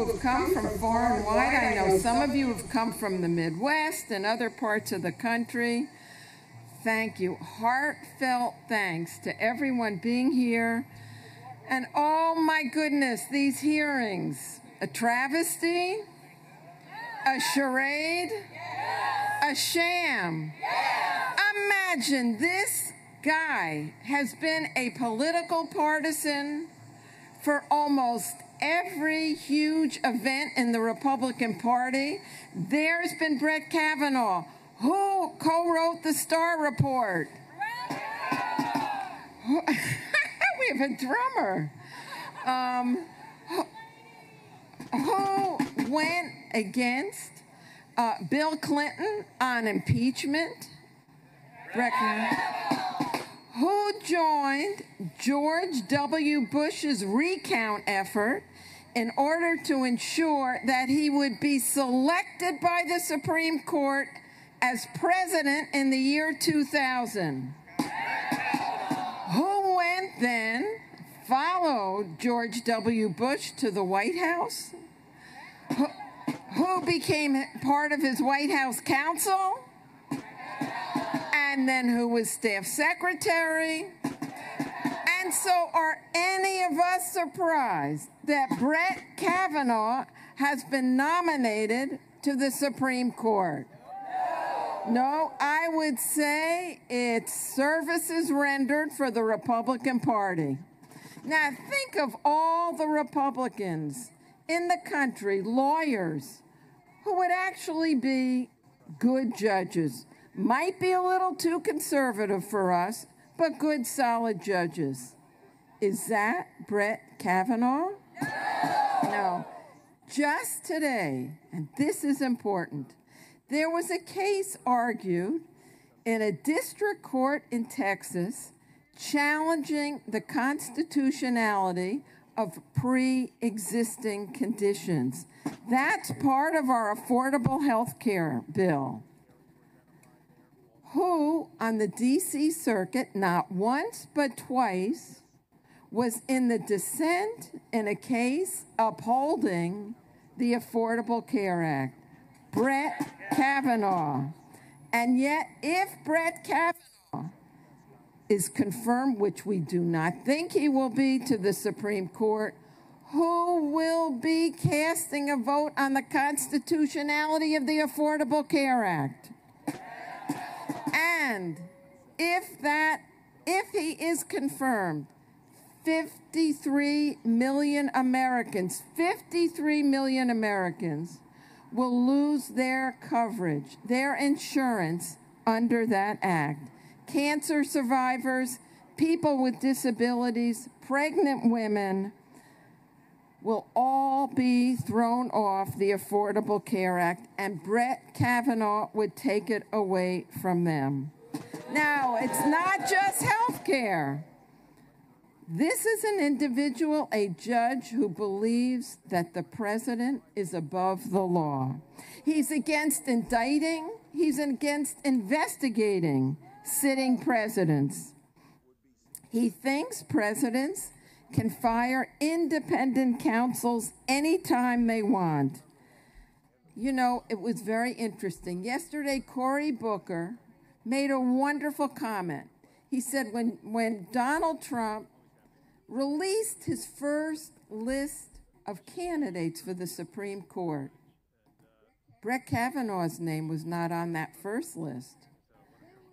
who have come from far and wide. I know some of you have come from the Midwest and other parts of the country. Thank you. Heartfelt thanks to everyone being here. And oh my goodness, these hearings. A travesty? A charade? A sham? Imagine this guy has been a political partisan for almost every huge event in the Republican Party. There's been Brett Kavanaugh, who co-wrote the Starr Report. We have a drummer. Who went against Bill Clinton on impeachment. Who joined George W. Bush's recount effort in order to ensure that he would be selected by the Supreme Court as president in the year 2000. Who went then, followed George W. Bush to the White House? Who became part of his White House counsel? And then who was staff secretary? And so are any of us surprised that Brett Kavanaugh has been nominated to the Supreme Court? No, I would say it's services rendered for the Republican Party. Now think of all the Republicans in the country, lawyers, who would actually be good judges. Might be a little too conservative for us, but good, solid judges. Is that Brett Kavanaugh? No. Just today, and this is important, there was a case argued in a district court in Texas challenging the constitutionality of pre-existing conditions. That's part of our affordable health care bill. Who, on the D.C. circuit, not once but twice, was in the dissent in a case upholding the Affordable Care Act? Brett Kavanaugh. And yet, if Brett Kavanaugh is confirmed, which we do not think he will be, to the Supreme Court, who will be casting a vote on the constitutionality of the Affordable Care Act? And if he is confirmed, 53 million Americans will lose their coverage, their insurance under that act. Cancer survivors, people with disabilities, pregnant women will all be thrown off the Affordable Care Act, and Brett Kavanaugh would take it away from them. Now, it's not just health care. This is an individual, a judge, who believes that the president is above the law. He's against indicting, he's against investigating sitting presidents. He thinks presidents can fire independent counsels anytime they want. You know, it was very interesting. Yesterday, Cory Booker made a wonderful comment. He said when Donald Trump released his first list of candidates for the Supreme Court, Brett Kavanaugh's name was not on that first list.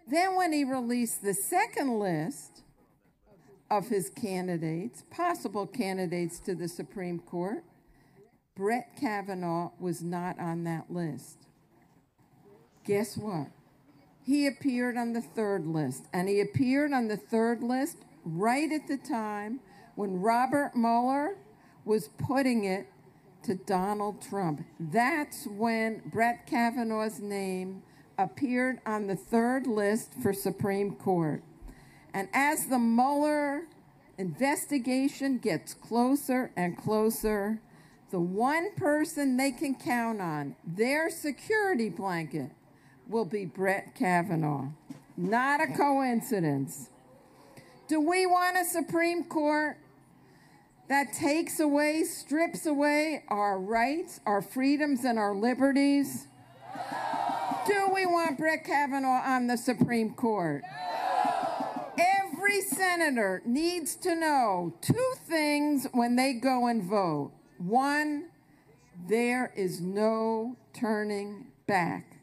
Then when he released the second list of his candidates, possible candidates to the Supreme Court, Brett Kavanaugh was not on that list. Guess what? He appeared on the third list, and he appeared on the third list right at the time when Robert Mueller was putting it to Donald Trump. That's when Brett Kavanaugh's name appeared on the third list for Supreme Court. And as the Mueller investigation gets closer and closer, the one person they can count on, their security blanket, will be Brett Kavanaugh. Not a coincidence. Do we want a Supreme Court that takes away, strips away our rights, our freedoms, and our liberties? Do we want Brett Kavanaugh on the Supreme Court? Every senator needs to know two things when they go and vote. One, there is no turning back.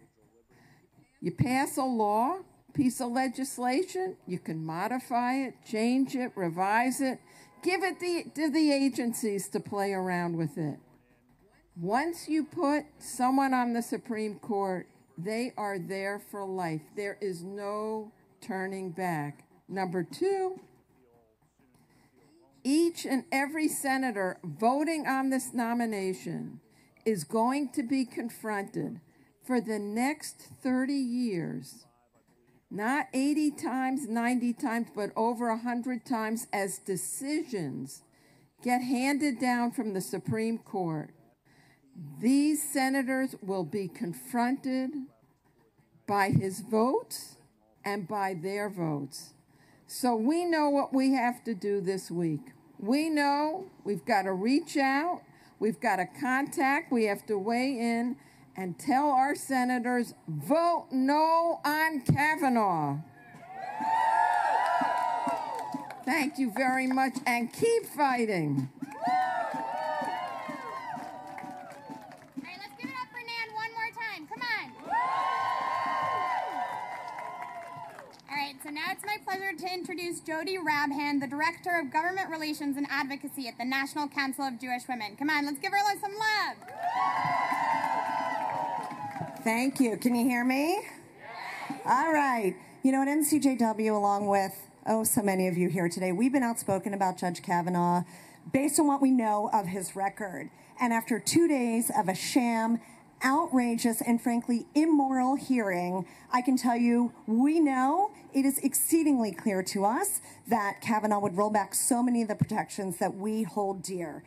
You pass a law, piece of legislation, you can modify it, change it, revise it, give it to the agencies to play around with it. Once you put someone on the Supreme Court, they are there for life. There is no turning back. Number two, each and every senator voting on this nomination is going to be confronted for the next 30 years, not 80 times, 90 times, but over 100 times as decisions get handed down from the Supreme Court. These senators will be confronted by his votes and by their votes. So we know what we have to do this week. We know we've got to reach out, we've got to contact, we have to weigh in and tell our senators, vote no on Kavanaugh. Thank you very much, and keep fighting. So now it's my pleasure to introduce Jody Rabhan, the Director of Government Relations and Advocacy at the National Council of Jewish Women. Come on, let's give her some love. Thank you. Can you hear me? All right. You know, at NCJW, along with, so many of you here today, we've been outspoken about Judge Kavanaugh based on what we know of his record. And after 2 days of a sham, outrageous, and frankly immoral hearing, I can tell you we know it is exceedingly clear to us that Kavanaugh would roll back so many of the protections that we hold dear.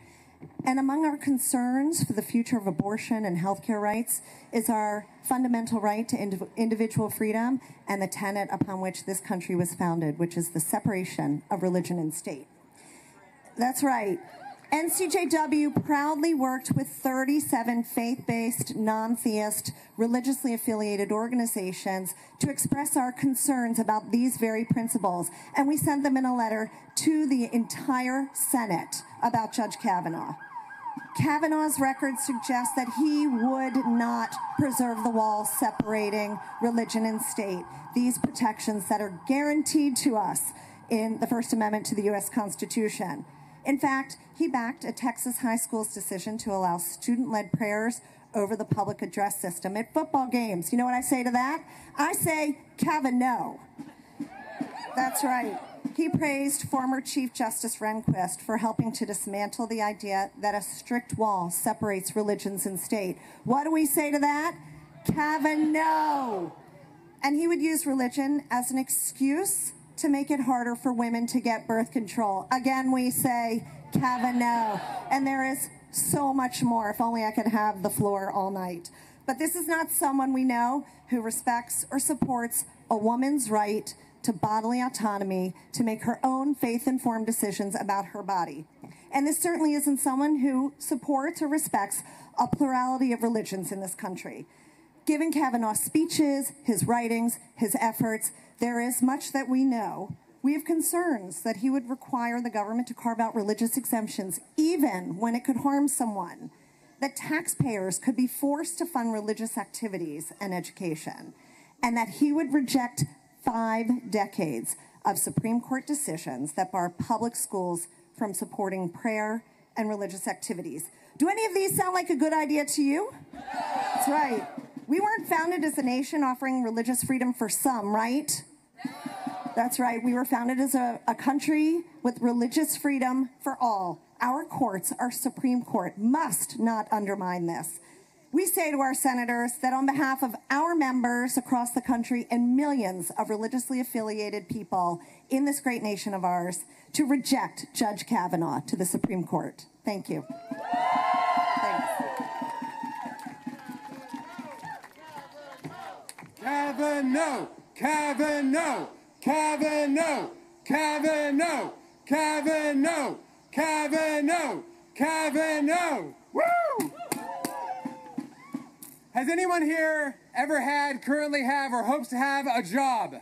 And among our concerns for the future of abortion and healthcare rights is our fundamental right to individual freedom and the tenet upon which this country was founded, which is the separation of religion and state. That's right. NCJW proudly worked with 37 faith-based, non-theist, religiously affiliated organizations to express our concerns about these very principles. And we sent them in a letter to the entire Senate about Judge Kavanaugh. Kavanaugh's record suggests that he would not preserve the wall separating religion and state, these protections that are guaranteed to us in the First Amendment to the U.S. Constitution. In fact, he backed a Texas high school's decision to allow student-led prayers over the public address system at football games. You know what I say to that? I say, Kavanaugh. That's right. He praised former Chief Justice Rehnquist for helping to dismantle the idea that a strict wall separates religions and state. What do we say to that? Kavanaugh. And he would use religion as an excuse to make it harder for women to get birth control. Again, we say Kavanaugh. And there is so much more. If only I could have the floor all night. But this is not someone we know who respects or supports a woman's right to bodily autonomy, to make her own faith-informed decisions about her body. And this certainly isn't someone who supports or respects a plurality of religions in this country. Given Kavanaugh's speeches, his writings, his efforts, there is much that we know. We have concerns that he would require the government to carve out religious exemptions, even when it could harm someone, that taxpayers could be forced to fund religious activities and education, and that he would reject 5 decades of Supreme Court decisions that bar public schools from supporting prayer and religious activities. Do any of these sound like a good idea to you? That's right. We weren't founded as a nation offering religious freedom for some, right? That's right. We were founded as a country with religious freedom for all. Our courts, our Supreme Court, must not undermine this. We say to our senators that on behalf of our members across the country and millions of religiously affiliated people in this great nation of ours, to reject Judge Kavanaugh to the Supreme Court. Thank you. Thanks. Kavanaugh! Kavanaugh! Kavanaugh! Kavanaugh! Kavanaugh! Kavanaugh! Kavanaugh! Woo! Has anyone here ever had, currently have, or hopes to have a job?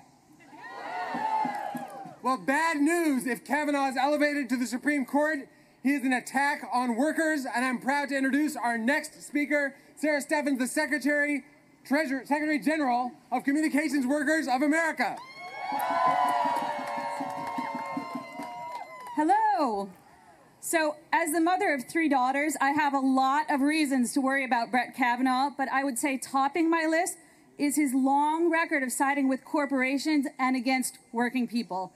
Well, bad news. If Kavanaugh is elevated to the Supreme Court, he is an attack on workers, and I'm proud to introduce our next speaker, Sarah Steffens, the Secretary General of Communications Workers of America. Hello. So, as the mother of 3 daughters, I have a lot of reasons to worry about Brett Kavanaugh, but I would say topping my list is his long record of siding with corporations and against working people.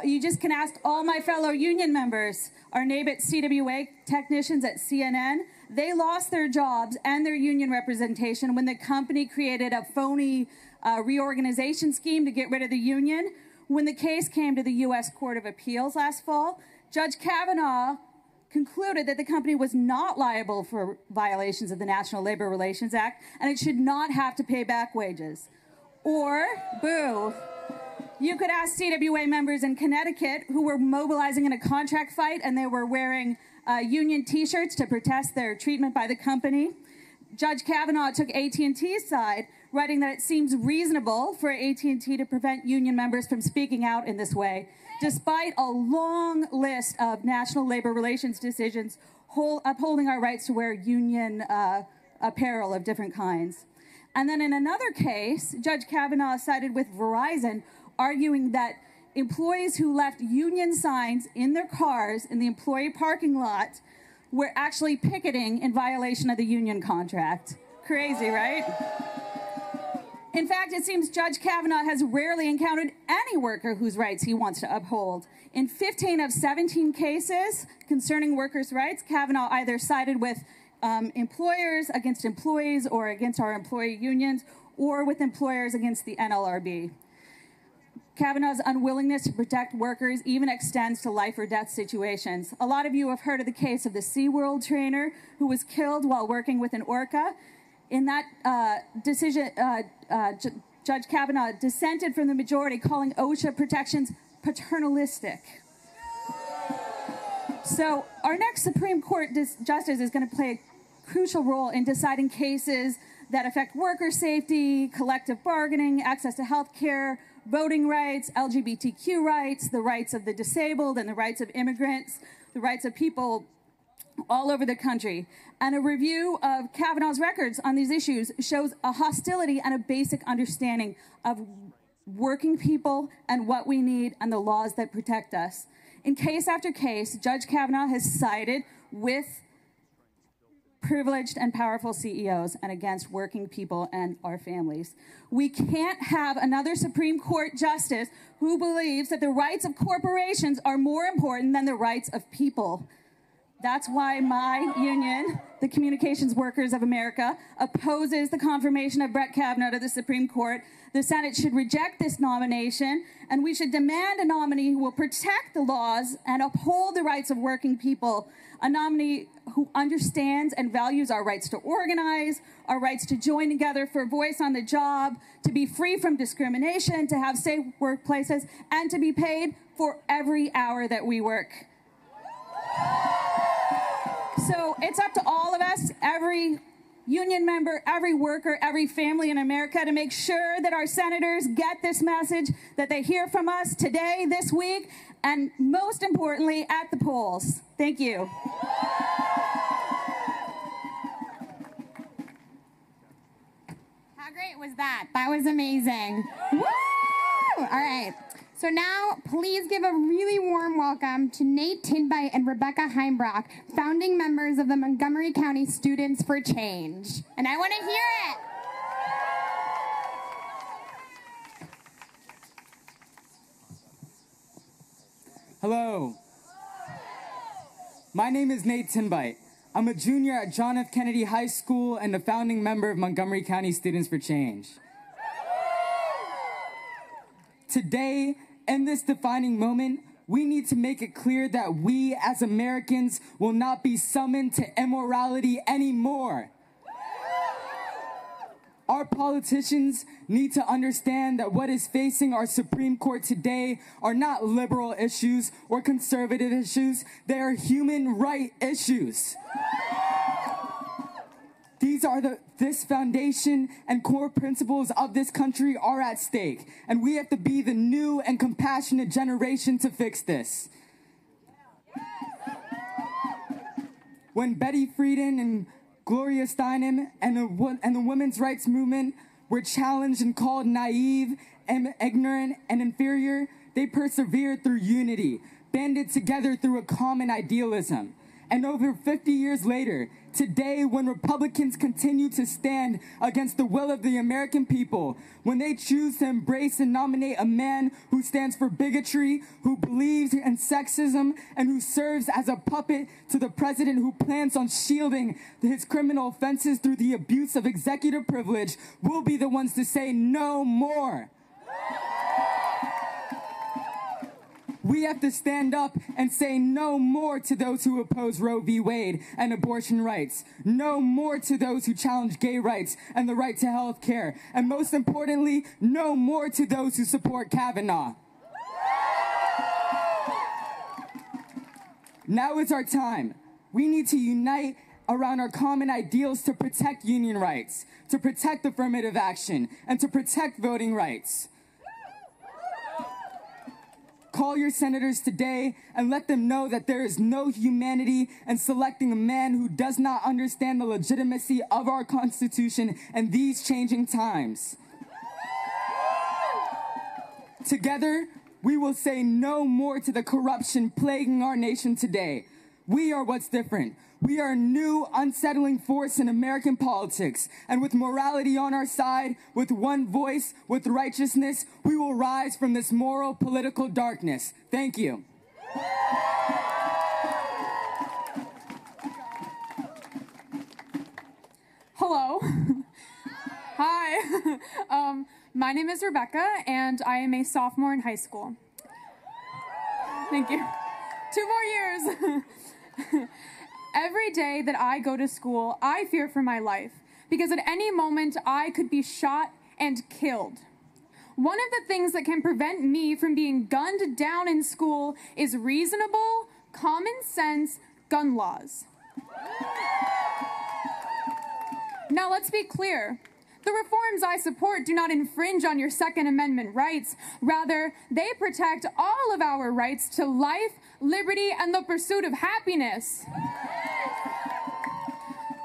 You just can ask all my fellow union members, our NABIT CWA technicians at CNN. They lost their jobs and their union representation when the company created a phony reorganization scheme to get rid of the union. When the case came to the U.S. Court of Appeals last fall, Judge Kavanaugh concluded that the company was not liable for violations of the National Labor Relations Act, and it should not have to pay back wages. Or, boo, you could ask CWA members in Connecticut who were mobilizing in a contract fight and they were wearing union t-shirts to protest their treatment by the company. Judge Kavanaugh took AT&T's side, writing that it seems reasonable for AT&T to prevent union members from speaking out in this way, despite a long list of national labor relations decisions upholding our rights to wear union apparel of different kinds. And then in another case, Judge Kavanaugh sided with Verizon, arguing that employees who left union signs in their cars in the employee parking lot were actually picketing in violation of the union contract. Crazy, right? In fact, it seems Judge Kavanaugh has rarely encountered any worker whose rights he wants to uphold. In 15 of 17 cases concerning workers' rights, Kavanaugh either sided with employers against employees or against our employee unions, or with employers against the NLRB. Kavanaugh's unwillingness to protect workers even extends to life or death situations. A lot of you have heard of the case of the SeaWorld trainer who was killed while working with an orca. In that decision, Judge Kavanaugh dissented from the majority, calling OSHA protections paternalistic. So our next Supreme Court justice is going to play a crucial role in deciding cases that affect worker safety, collective bargaining, access to health care, voting rights, LGBTQ rights, the rights of the disabled and the rights of immigrants, the rights of people all over the country. And a review of Kavanaugh's records on these issues shows a hostility and a basic understanding of working people and what we need and the laws that protect us. In case after case, Judge Kavanaugh has sided with privileged and powerful CEOs and against working people and our families. We can't have another Supreme Court justice who believes that the rights of corporations are more important than the rights of people. That's why my union, the Communications Workers of America, opposes the confirmation of Brett Kavanaugh to the Supreme Court. The Senate should reject this nomination, and we should demand a nominee who will protect the laws and uphold the rights of working people, a nominee who understands and values our rights to organize, our rights to join together for a voice on the job, to be free from discrimination, to have safe workplaces, and to be paid for every hour that we work. So it's up to all of us, every union member, every worker, every family in America, to make sure that our senators get this message, that they hear from us today, this week, and most importantly, at the polls. Thank you. How great was that? That was amazing. Woo! All right. So now, please give a really warm welcome to Nate Tinbite and Rebecca Heimbrock, founding members of the Montgomery County Students for Change. And I want to hear it. Hello. My name is Nate Tinbite. I'm a junior at John F. Kennedy High School and a founding member of Montgomery County Students for Change. Today, in this defining moment, we need to make it clear that we as Americans will not be summoned to immorality anymore. Our politicians need to understand that what is facing our Supreme Court today are not liberal issues or conservative issues. They are human right issues. This foundation and core principles of this country are at stake, and we have to be the new and compassionate generation to fix this. When Betty Friedan and Gloria Steinem and the women's rights movement were challenged and called naive and ignorant and inferior, they persevered through unity, banded together through a common idealism. And over 50 years later, today, when Republicans continue to stand against the will of the American people, when they choose to embrace and nominate a man who stands for bigotry, who believes in sexism, and who serves as a puppet to the president who plans on shielding his criminal offenses through the abuse of executive privilege, we'll be the ones to say no more. We have to stand up and say no more to those who oppose Roe v. Wade and abortion rights. No more to those who challenge gay rights and the right to health care. And most importantly, no more to those who support Kavanaugh. Now is our time. We need to unite around our common ideals to protect union rights, to protect affirmative action, and to protect voting rights. Call your senators today and let them know that there is no humanity in selecting a man who does not understand the legitimacy of our Constitution in these changing times. Together, we will say no more to the corruption plaguing our nation today. We are what's different. We are a new, unsettling force in American politics. And with morality on our side, with one voice, with righteousness, we will rise from this moral, political darkness. Thank you. Hello. Hi. My name is Rebecca, and I am a sophomore in high school. Thank you. 2 more years. Every day that I go to school, I fear for my life because at any moment I could be shot and killed. One of the things that can prevent me from being gunned down in school is reasonable, common sense gun laws. Now let's be clear. The reforms I support do not infringe on your Second Amendment rights. Rather, they protect all of our rights to life, liberty, and the pursuit of happiness.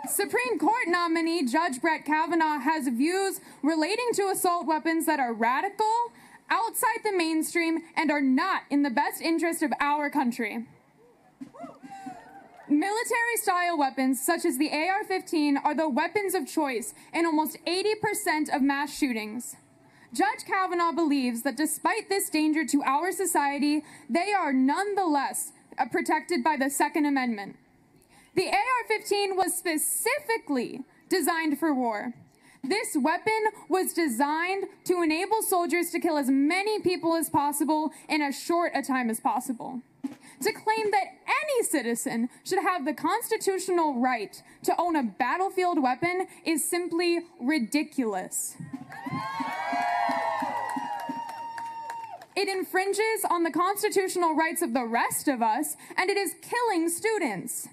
Supreme Court nominee Judge Brett Kavanaugh has views relating to assault weapons that are radical, outside the mainstream, and are not in the best interest of our country. Military-style weapons, such as the AR-15, are the weapons of choice in almost 80% of mass shootings. Judge Kavanaugh believes that despite this danger to our society, they are nonetheless protected by the Second Amendment. The AR-15 was specifically designed for war. This weapon was designed to enable soldiers to kill as many people as possible in as short a time as possible. To claim that any citizen should have the constitutional right to own a battlefield weapon is simply ridiculous. It infringes on the constitutional rights of the rest of us, and it is killing students.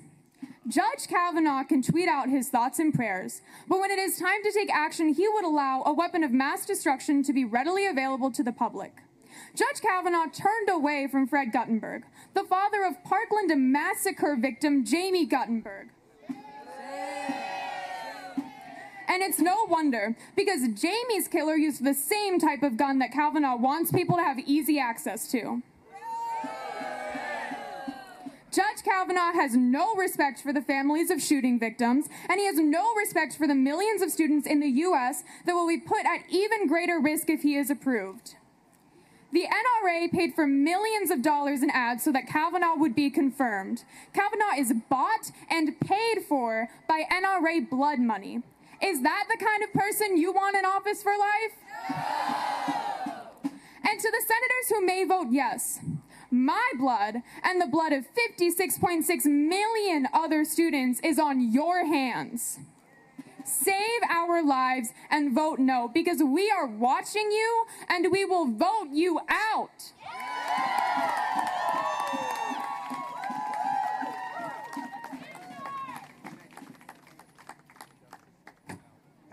Judge Kavanaugh can tweet out his thoughts and prayers, but when it is time to take action, he would allow a weapon of mass destruction to be readily available to the public. Judge Kavanaugh turned away from Fred Guttenberg, the father of Parkland massacre victim Jamie Guttenberg. And it's no wonder, because Jamie's killer used the same type of gun that Kavanaugh wants people to have easy access to. Judge Kavanaugh has no respect for the families of shooting victims, and he has no respect for the millions of students in the U.S. that will be put at even greater risk if he is approved. The NRA paid for millions of dollars in ads so that Kavanaugh would be confirmed. Kavanaugh is bought and paid for by NRA blood money. Is that the kind of person you want in office for life? And to the senators who may vote yes, my blood and the blood of 56.6 million other students is on your hands. Save our lives and vote no, because we are watching you and we will vote you out.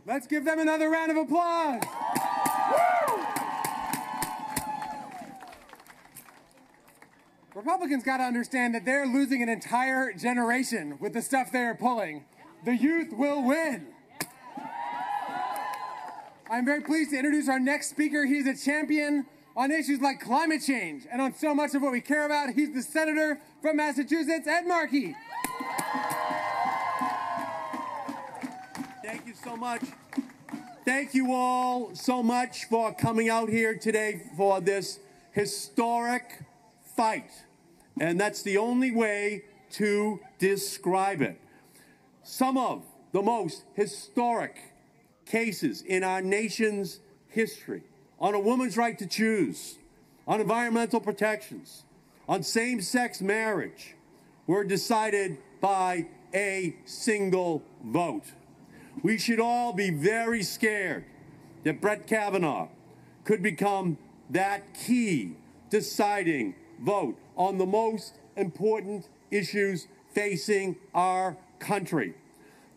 Let's give them another round of applause. Woo! Republicans got to understand that they're losing an entire generation with the stuff they're pulling. The youth will win. I'm very pleased to introduce our next speaker. He's a champion on issues like climate change and on so much of what we care about. He's the senator from Massachusetts, Ed Markey. Thank you so much. Thank you all so much for coming out here today for this historic fight. And that's the only way to describe it. Some of the most historic cases in our nation's history on a woman's right to choose, on environmental protections, on same-sex marriage were decided by a single vote. We should all be very scared that Brett Kavanaugh could become that key deciding vote on the most important issues facing our country.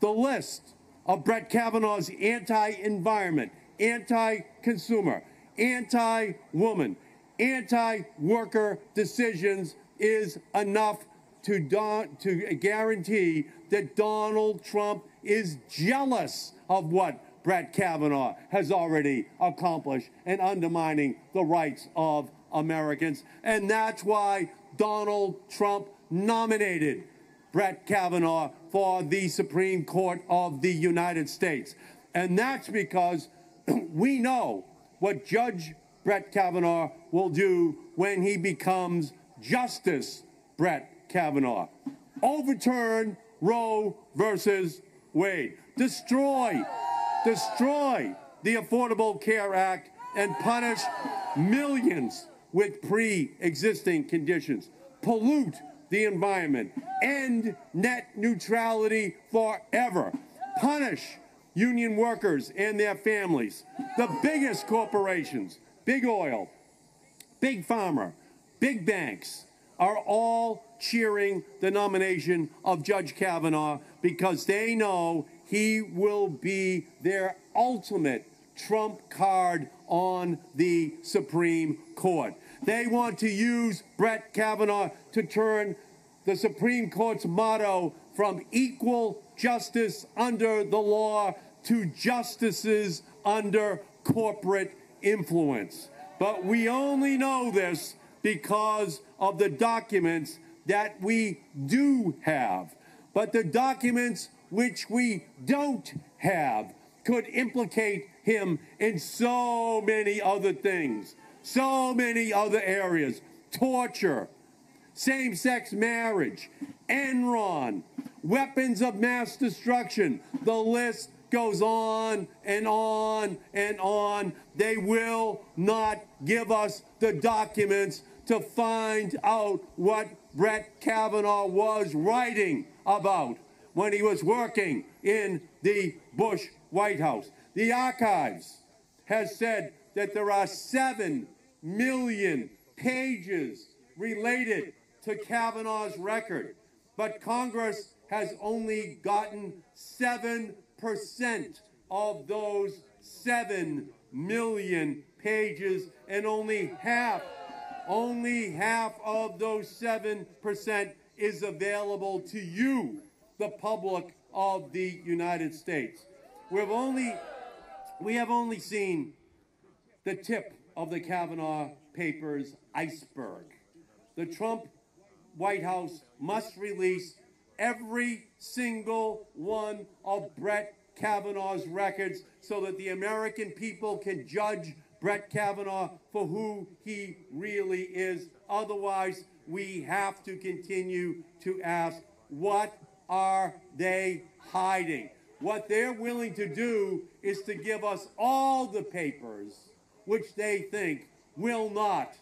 The list of Brett Kavanaugh's anti-environment, anti-consumer, anti-woman, anti-worker decisions is enough to guarantee that Donald Trump is jealous of what Brett Kavanaugh has already accomplished in undermining the rights of Americans. And that's why Donald Trump nominated Brett Kavanaugh for the Supreme Court of the United States. And that's because we know what Judge Brett Kavanaugh will do when he becomes Justice Brett Kavanaugh. Overturn Roe versus Wade. Destroy the Affordable Care Act and punish millions with pre-existing conditions. Pollute the environment. End net neutrality forever. Punish union workers and their families. The biggest corporations, big oil, big pharma, big banks, are all cheering the nomination of Judge Kavanaugh because they know he will be their ultimate trump card on the Supreme Court. They want to use Brett Kavanaugh to turn the Supreme Court's motto from equal justice under the law to justices under corporate influence. But we only know this because of the documents that we do have. But the documents which we don't have could implicate him in so many other things, so many other areas. Torture, same-sex marriage, Enron, weapons of mass destruction. The list goes on and on and on. They will not give us the documents to find out what Brett Kavanaugh was writing about when he was working in the Bush White House. The archives has said that there are 7 million pages related to Kavanaugh's record, but Congress has only gotten 7% of those 7 million pages, and only half of those 7% is available to you, the public of the United States. We have only seen the tip of the Kavanaugh papers iceberg. The Trump White House must release every single one of Brett Kavanaugh's records so that the American people can judge Brett Kavanaugh for who he really is. Otherwise, we have to continue to ask, what are they hiding? What they're willing to do is to give us all the papers which they think will not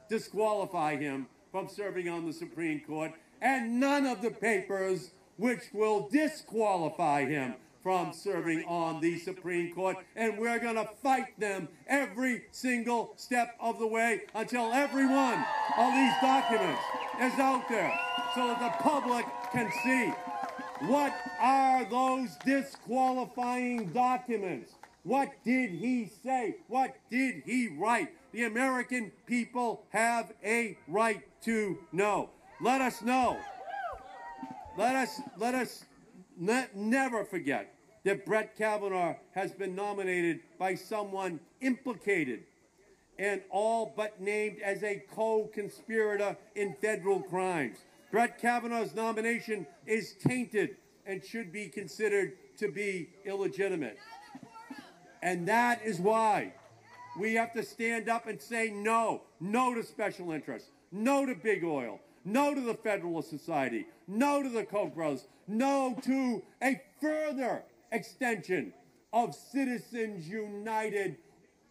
disqualify him from serving on the Supreme Court, and none of the papers which will disqualify him from serving on the Supreme Court, and we're going to fight them every single step of the way until every one of these documents is out there so that the public can see. What are those disqualifying documents? What did he say? What did he write? The American people have a right to know. Let us know. Let us never forget that Brett Kavanaugh has been nominated by someone implicated and all but named as a co-conspirator in federal crimes. Brett Kavanaugh's nomination is tainted and should be considered to be illegitimate. And that is why we have to stand up and say no. No to special interests. No to big oil. No to the Federalist Society. No to the Koch brothers. No to a further extension of Citizens United,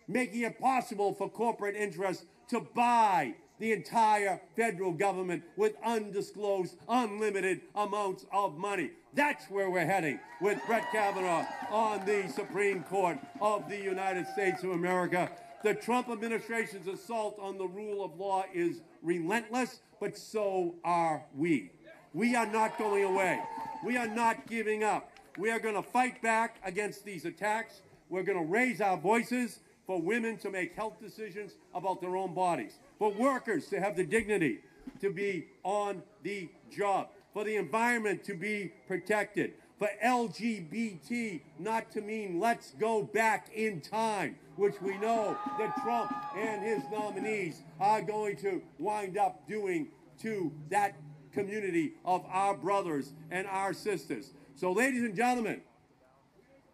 making it possible for corporate interests to buy the entire federal government with undisclosed, unlimited amounts of money. That's where we're heading with Brett Kavanaugh on the Supreme Court of the United States of America. The Trump administration's assault on the rule of law is relentless, but so are we. We are not going away. We are not giving up. We are going to fight back against these attacks. We're going to raise our voices for women to make health decisions about their own bodies, for workers to have the dignity to be on the job, for the environment to be protected, for LGBT not to mean let's go back in time, which we know that Trump and his nominees are going to wind up doing to that community of our brothers and our sisters. So, ladies and gentlemen,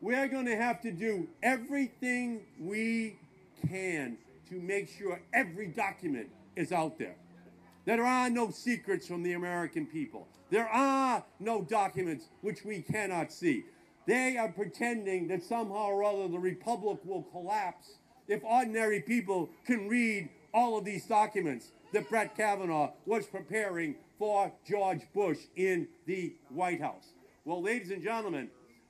we're going to have to do everything we can to make sure every document is out there. There are no secrets from the American people. There are no documents which we cannot see. They are pretending that somehow or other the republic will collapse if ordinary people can read all of these documents that Brett Kavanaugh was preparing for George Bush in the White House. Well, ladies and gentlemen,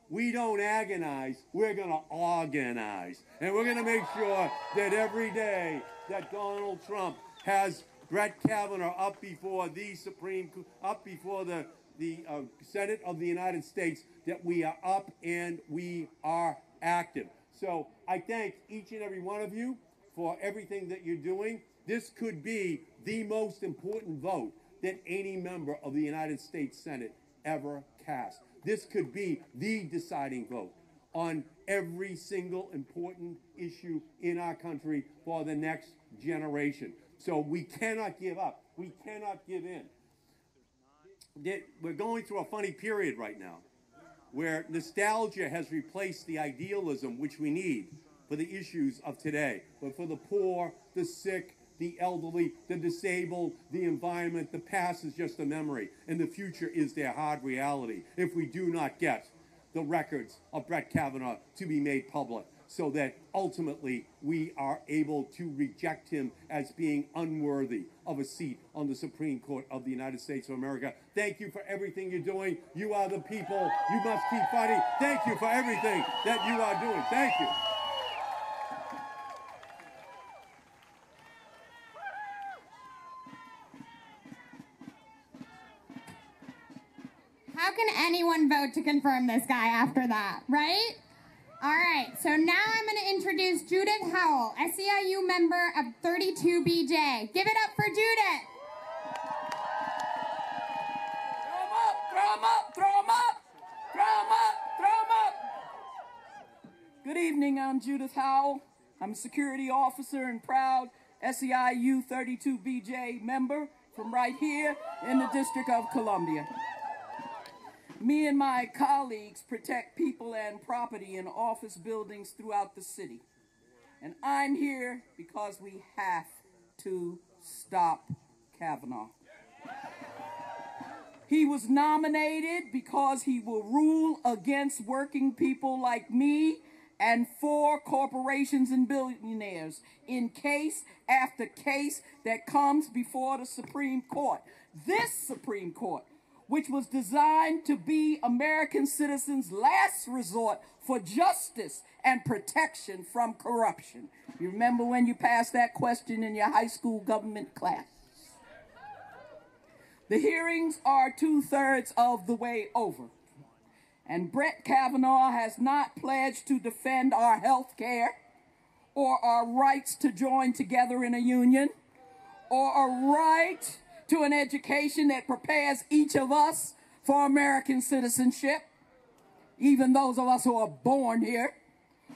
we don't agonize, we're going to organize. And we're going to make sure that every day that Donald Trump has Brett Kavanaugh up before the Senate of the United States, that we are up and we are active. So I thank each and every one of you for everything that you're doing. This could be the most important vote that any member of the United States Senate ever cast. This could be the deciding vote on every single important issue in our country for the next generation. So we cannot give up. We cannot give in. We're going through a funny period right now where nostalgia has replaced the idealism which we need for the issues of today. But for the poor, the sick, the elderly, the disabled, the environment, the past is just a memory, and the future is their hard reality if we do not get the records of Brett Kavanaugh to be made public, so that ultimately we are able to reject him as being unworthy of a seat on the Supreme Court of the United States of America. Thank you for everything you're doing. You are the people. You must keep fighting. Thank you for everything that you are doing. Thank you. How can anyone vote to confirm this guy after that, right? All right, so now I'm going to introduce Judith Howell, SEIU member of 32BJ. Give it up for Judith. Throw 'em up, throw 'em up, throw 'em up, throw 'em up, throw 'em up. Good evening, I'm Judith Howell. I'm a security officer and proud SEIU 32BJ member from right here in the District of Columbia. Me and my colleagues protect people and property in office buildings throughout the city. And I'm here because we have to stop Kavanaugh. He was nominated because he will rule against working people like me and for corporations and billionaires in case after case that comes before the Supreme Court. This Supreme Court which was designed to be American citizens' last resort for justice and protection from corruption. You remember when you passed that question in your high school government class? The hearings are 2/3 of the way over, and Brett Kavanaugh has not pledged to defend our health care or our rights to join together in a union or a right to an education that prepares each of us for American citizenship, even those of us who are born here,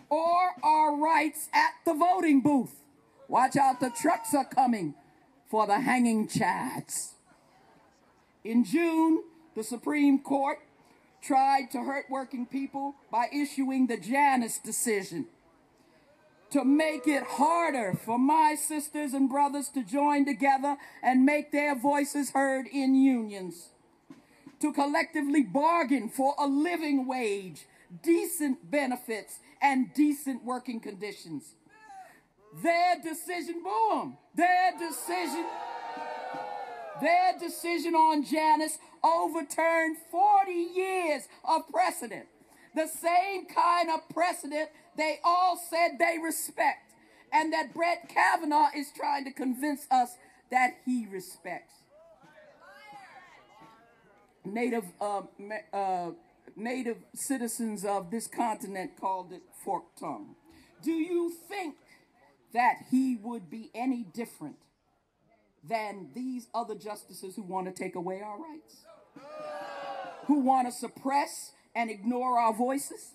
or our rights at the voting booth. Watch out, the trucks are coming for the hanging chads. In June, the Supreme Court tried to hurt working people by issuing the Janus decision to make it harder for my sisters and brothers to join together and make their voices heard in unions, to collectively bargain for a living wage, decent benefits, and decent working conditions. Their decision, boom, their decision on Janus overturned 40 years of precedent. The same kind of precedent they all said they respect, and that Brett Kavanaugh is trying to convince us that he respects. Native citizens of this continent called it forked tongue. Do you think that he would be any different than these other justices who want to take away our rights? Who want to suppress and ignore our voices?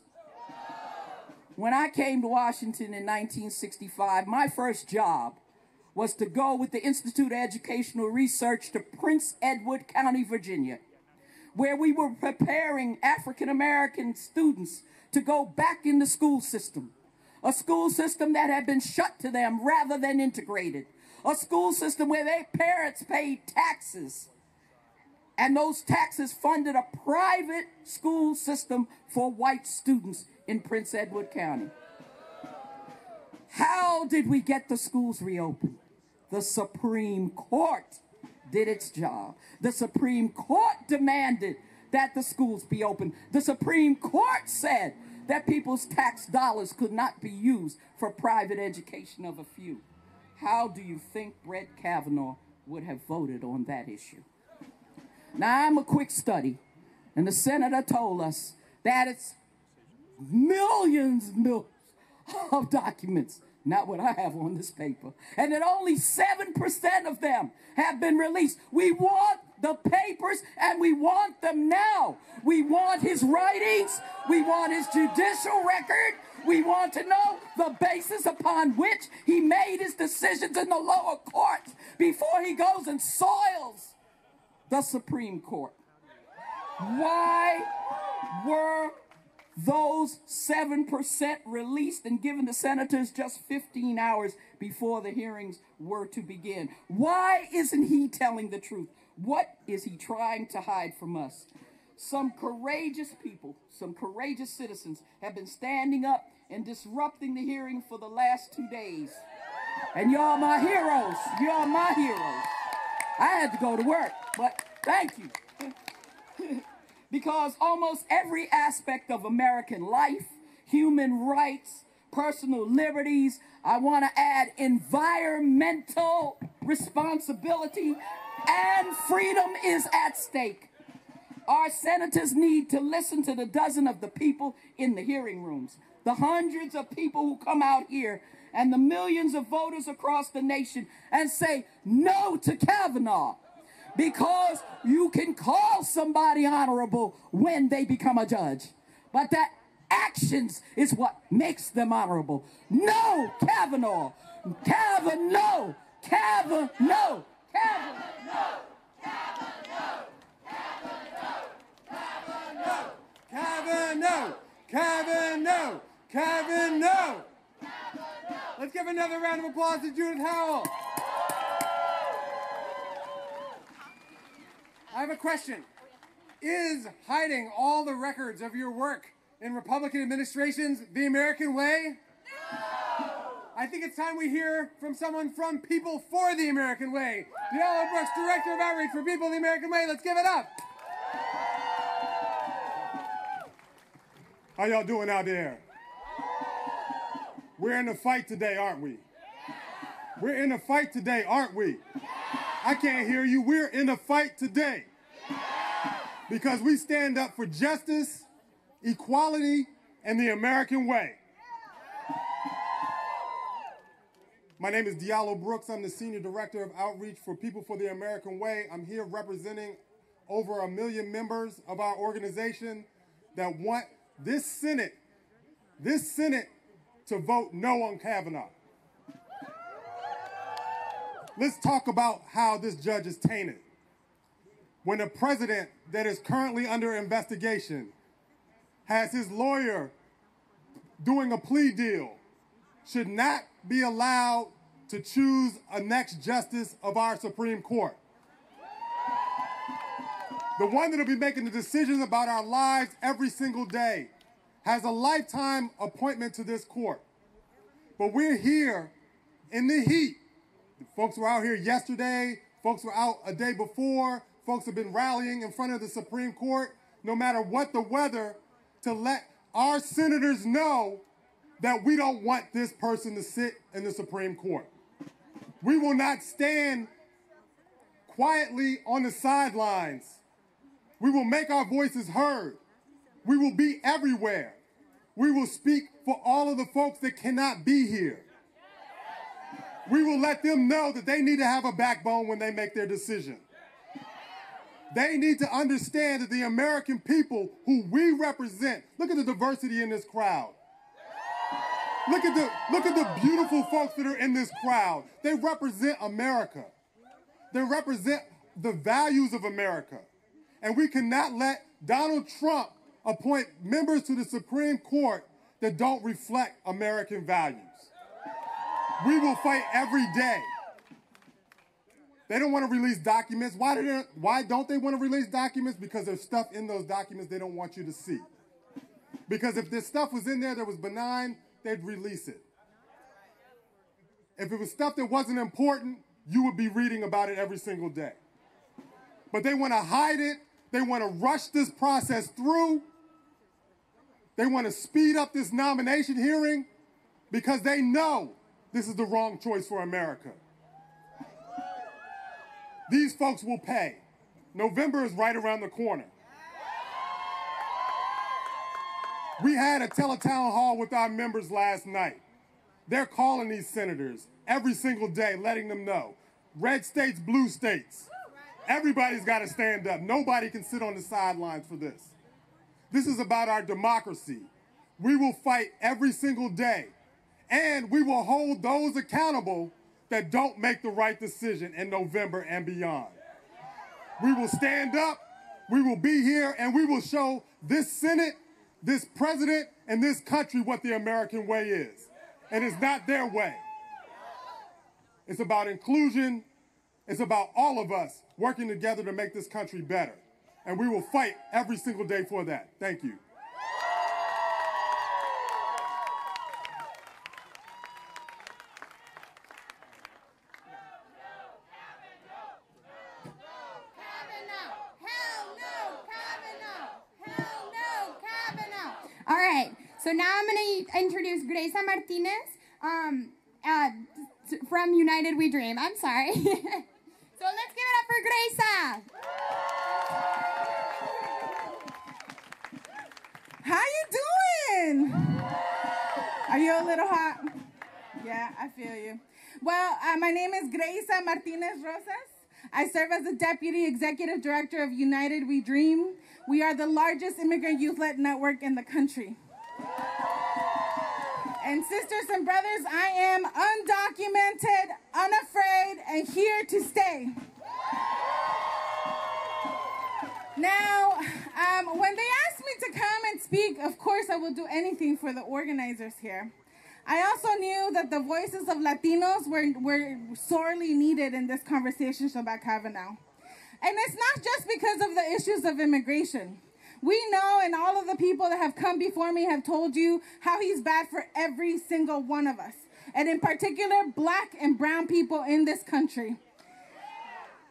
When I came to Washington in 1965, my first job was to go with the Institute of Educational Research to Prince Edward County, Virginia, where we were preparing African American students to go back in the school system, a school system that had been shut to them rather than integrated, a school system where their parents paid taxes, and those taxes funded a private school system for white students in Prince Edward County. How did we get the schools reopened? The Supreme Court did its job. The Supreme Court demanded that the schools be open. The Supreme Court said that people's tax dollars could not be used for private education of a few. How do you think Brett Kavanaugh would have voted on that issue? Now, I'm a quick study, and the senator told us that it's millions of documents, not what I have on this paper, and that only 7% of them have been released. We want the papers, and we want them now. We want his writings. We want his judicial record. We want to know the basis upon which he made his decisions in the lower courts before he goes and soils the Supreme Court. Why were those 7% released and given the senators just 15 hours before the hearings were to begin? Why isn't he telling the truth? What is he trying to hide from us? Some courageous people, some courageous citizens have been standing up and disrupting the hearing for the last 2 days. And y'all my heroes. Y'all my heroes. I had to go to work, but thank you. Because almost every aspect of American life, human rights, personal liberties, I want to add environmental responsibility and freedom is at stake. Our senators need to listen to the dozen of the people in the hearing rooms, the hundreds of people who come out here, and the millions of voters across the nation and say no to Kavanaugh. Because you can call somebody honorable when they become a judge, but that actions is what makes them honorable. No, Kavanaugh! Kavanaugh! Kavanaugh! Kavanaugh! Kavanaugh! Kavanaugh! Kavanaugh! Let's give another round of applause to Judith Howell. I have a question. Is hiding all the records of your work in Republican administrations the American way? No! I think it's time we hear from someone from People for the American Way. Deanna Brooks, Director of Outreach for People of the American Way. Let's give it up. How y'all doing out there? We're in a fight today, aren't we? We're in a fight today, aren't we? I can't hear you. We're in a fight today. Because we stand up for justice, equality, and the American way. My name is Diallo Brooks. I'm the Senior Director of Outreach for People for the American Way. I'm here representing over 1 million members of our organization that want this Senate to vote no on Kavanaugh. Let's talk about how this judge is tainted. When a president that is currently under investigation has his lawyer doing a plea deal, should not be allowed to choose a next justice of our Supreme Court. The one that will be making the decisions about our lives every single day has a lifetime appointment to this court. But we're here in the heat. Folks were out here yesterday, folks were out a day before, folks have been rallying in front of the Supreme Court, no matter what the weather, to let our senators know that we don't want this person to sit in the Supreme Court. We will not stand quietly on the sidelines. We will make our voices heard. We will be everywhere. We will speak for all of the folks that cannot be here. We will let them know that they need to have a backbone when they make their decision. They need to understand that the American people who we represent, look at the diversity in this crowd. Look at the beautiful folks that are in this crowd. They represent America. They represent the values of America. And we cannot let Donald Trump appoint members to the Supreme Court that don't reflect American values. We will fight every day. They don't want to release documents. Why don't they want to release documents? Because there's stuff in those documents they don't want you to see. Because if this stuff was in there that was benign, they'd release it. If it was stuff that wasn't important, you would be reading about it every single day. But they want to hide it. They want to rush this process through. They want to speed up this nomination hearing because they know this is the wrong choice for America. These folks will pay. November is right around the corner. We had a teletown hall with our members last night. They're calling these senators every single day, letting them know. Red states, blue states. Everybody's got to stand up. Nobody can sit on the sidelines for this. This is about our democracy. We will fight every single day. And we will hold those accountable that don't make the right decision in November and beyond. We will stand up, we will be here, and we will show this Senate, this president, and this country what the American way is. And it's not their way. It's about inclusion. It's about all of us working together to make this country better. And we will fight every single day for that. Thank you. All right, so now I'm going to introduce Gracia Martinez from United We Dream. I'm sorry. So let's give it up for Gracia. How you doing? Are you a little hot? Yeah, I feel you. Well, my name is Gracia Martinez Rosas. I serve as the Deputy Executive Director of United We Dream. We are the largest immigrant youth-led network in the country. And sisters and brothers, I am undocumented, unafraid, and here to stay. Now, when they asked me to come and speak, of course I will do anything for the organizers here. I also knew that the voices of Latinos were sorely needed in this conversation about Kavanaugh. And it's not just because of the issues of immigration. We know, and all of the people that have come before me have told you how he's bad for every single one of us, and in particular, black and brown people in this country.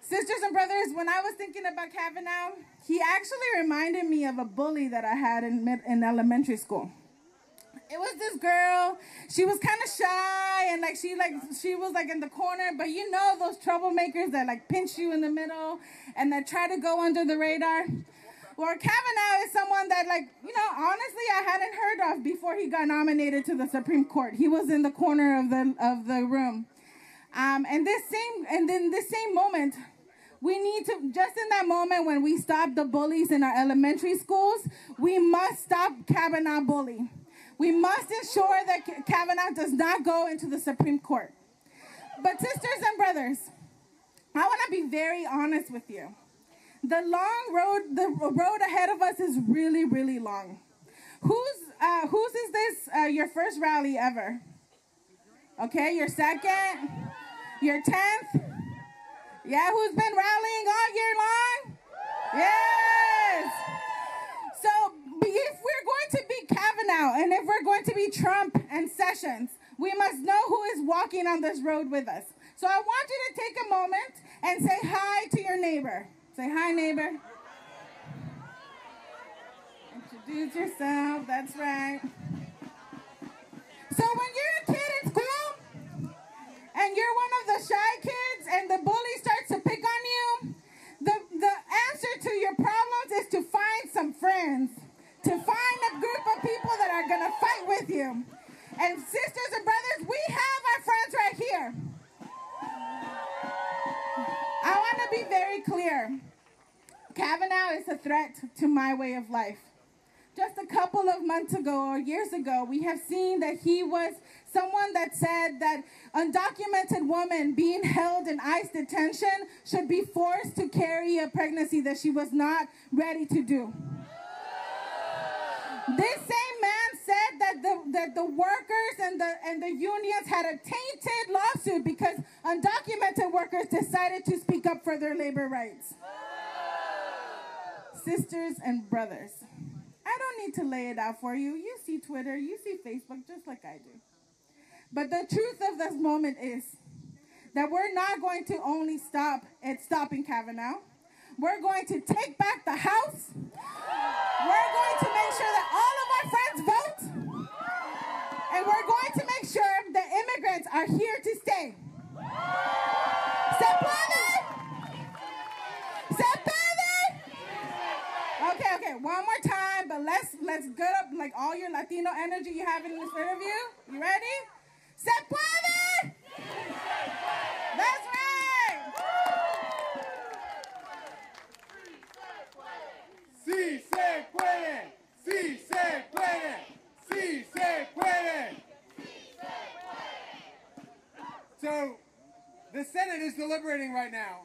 Sisters and brothers, when I was thinking about Kavanaugh, he actually reminded me of a bully that I had in elementary school. It was this girl. She was kind of shy, and she was like in the corner. But you know those troublemakers that like pinch you in the middle and that try to go under the radar. Well, Kavanaugh is someone that, like, you know, honestly, I hadn't heard of before he got nominated to the Supreme Court. He was in the corner of the room, and in this same moment. We need to, just in that moment when we stop the bullies in our elementary schools, we must stop Kavanaugh bullying. We must ensure that Kavanaugh does not go into the Supreme Court. But sisters and brothers, I want to be very honest with you. The road ahead of us is really, really long. Whose is this your first rally ever? Okay, your second, your 10th. Yeah, who's been rallying all year long? Yes. So if we're going to be Kavanaugh and if we're going to be Trump and Sessions, we must know who is walking on this road with us. So I want you to take a moment and say hi to your neighbor. Say hi, neighbor. Introduce yourself. That's right. So when you're a kid in school, and you're one of the shy kids and the bully starts to pick on you, the answer to your problems is to find some friends, to find a group of people that are going to fight with you. And sisters and brothers, we have our friends right here. I want to be very clear. Kavanaugh is a threat to my way of life. Just a couple of months ago or years ago, we have seen that he was someone that said that undocumented women being held in ICE detention should be forced to carry a pregnancy that she was not ready to do. This same man said that the workers and the unions had a tainted lawsuit because undocumented workers decided to speak up for their labor rights. Sisters and brothers, I don't need to lay it out for you. You see Twitter, you see Facebook, just like I do. But the truth of this moment is that we're not going to only stop at stopping Kavanaugh. We're going to take back the House. We're going to make sure that all of our friends vote. And we're going to make sure that immigrants are here to stay. ¿Se puede? ¿Se puede? Okay, one more time, but let's get up like all your Latino energy you have in front of you. You ready? ¿Se puede? That's right. Sí se puede. Sí se puede. Sí se puede. So, the Senate is deliberating right now,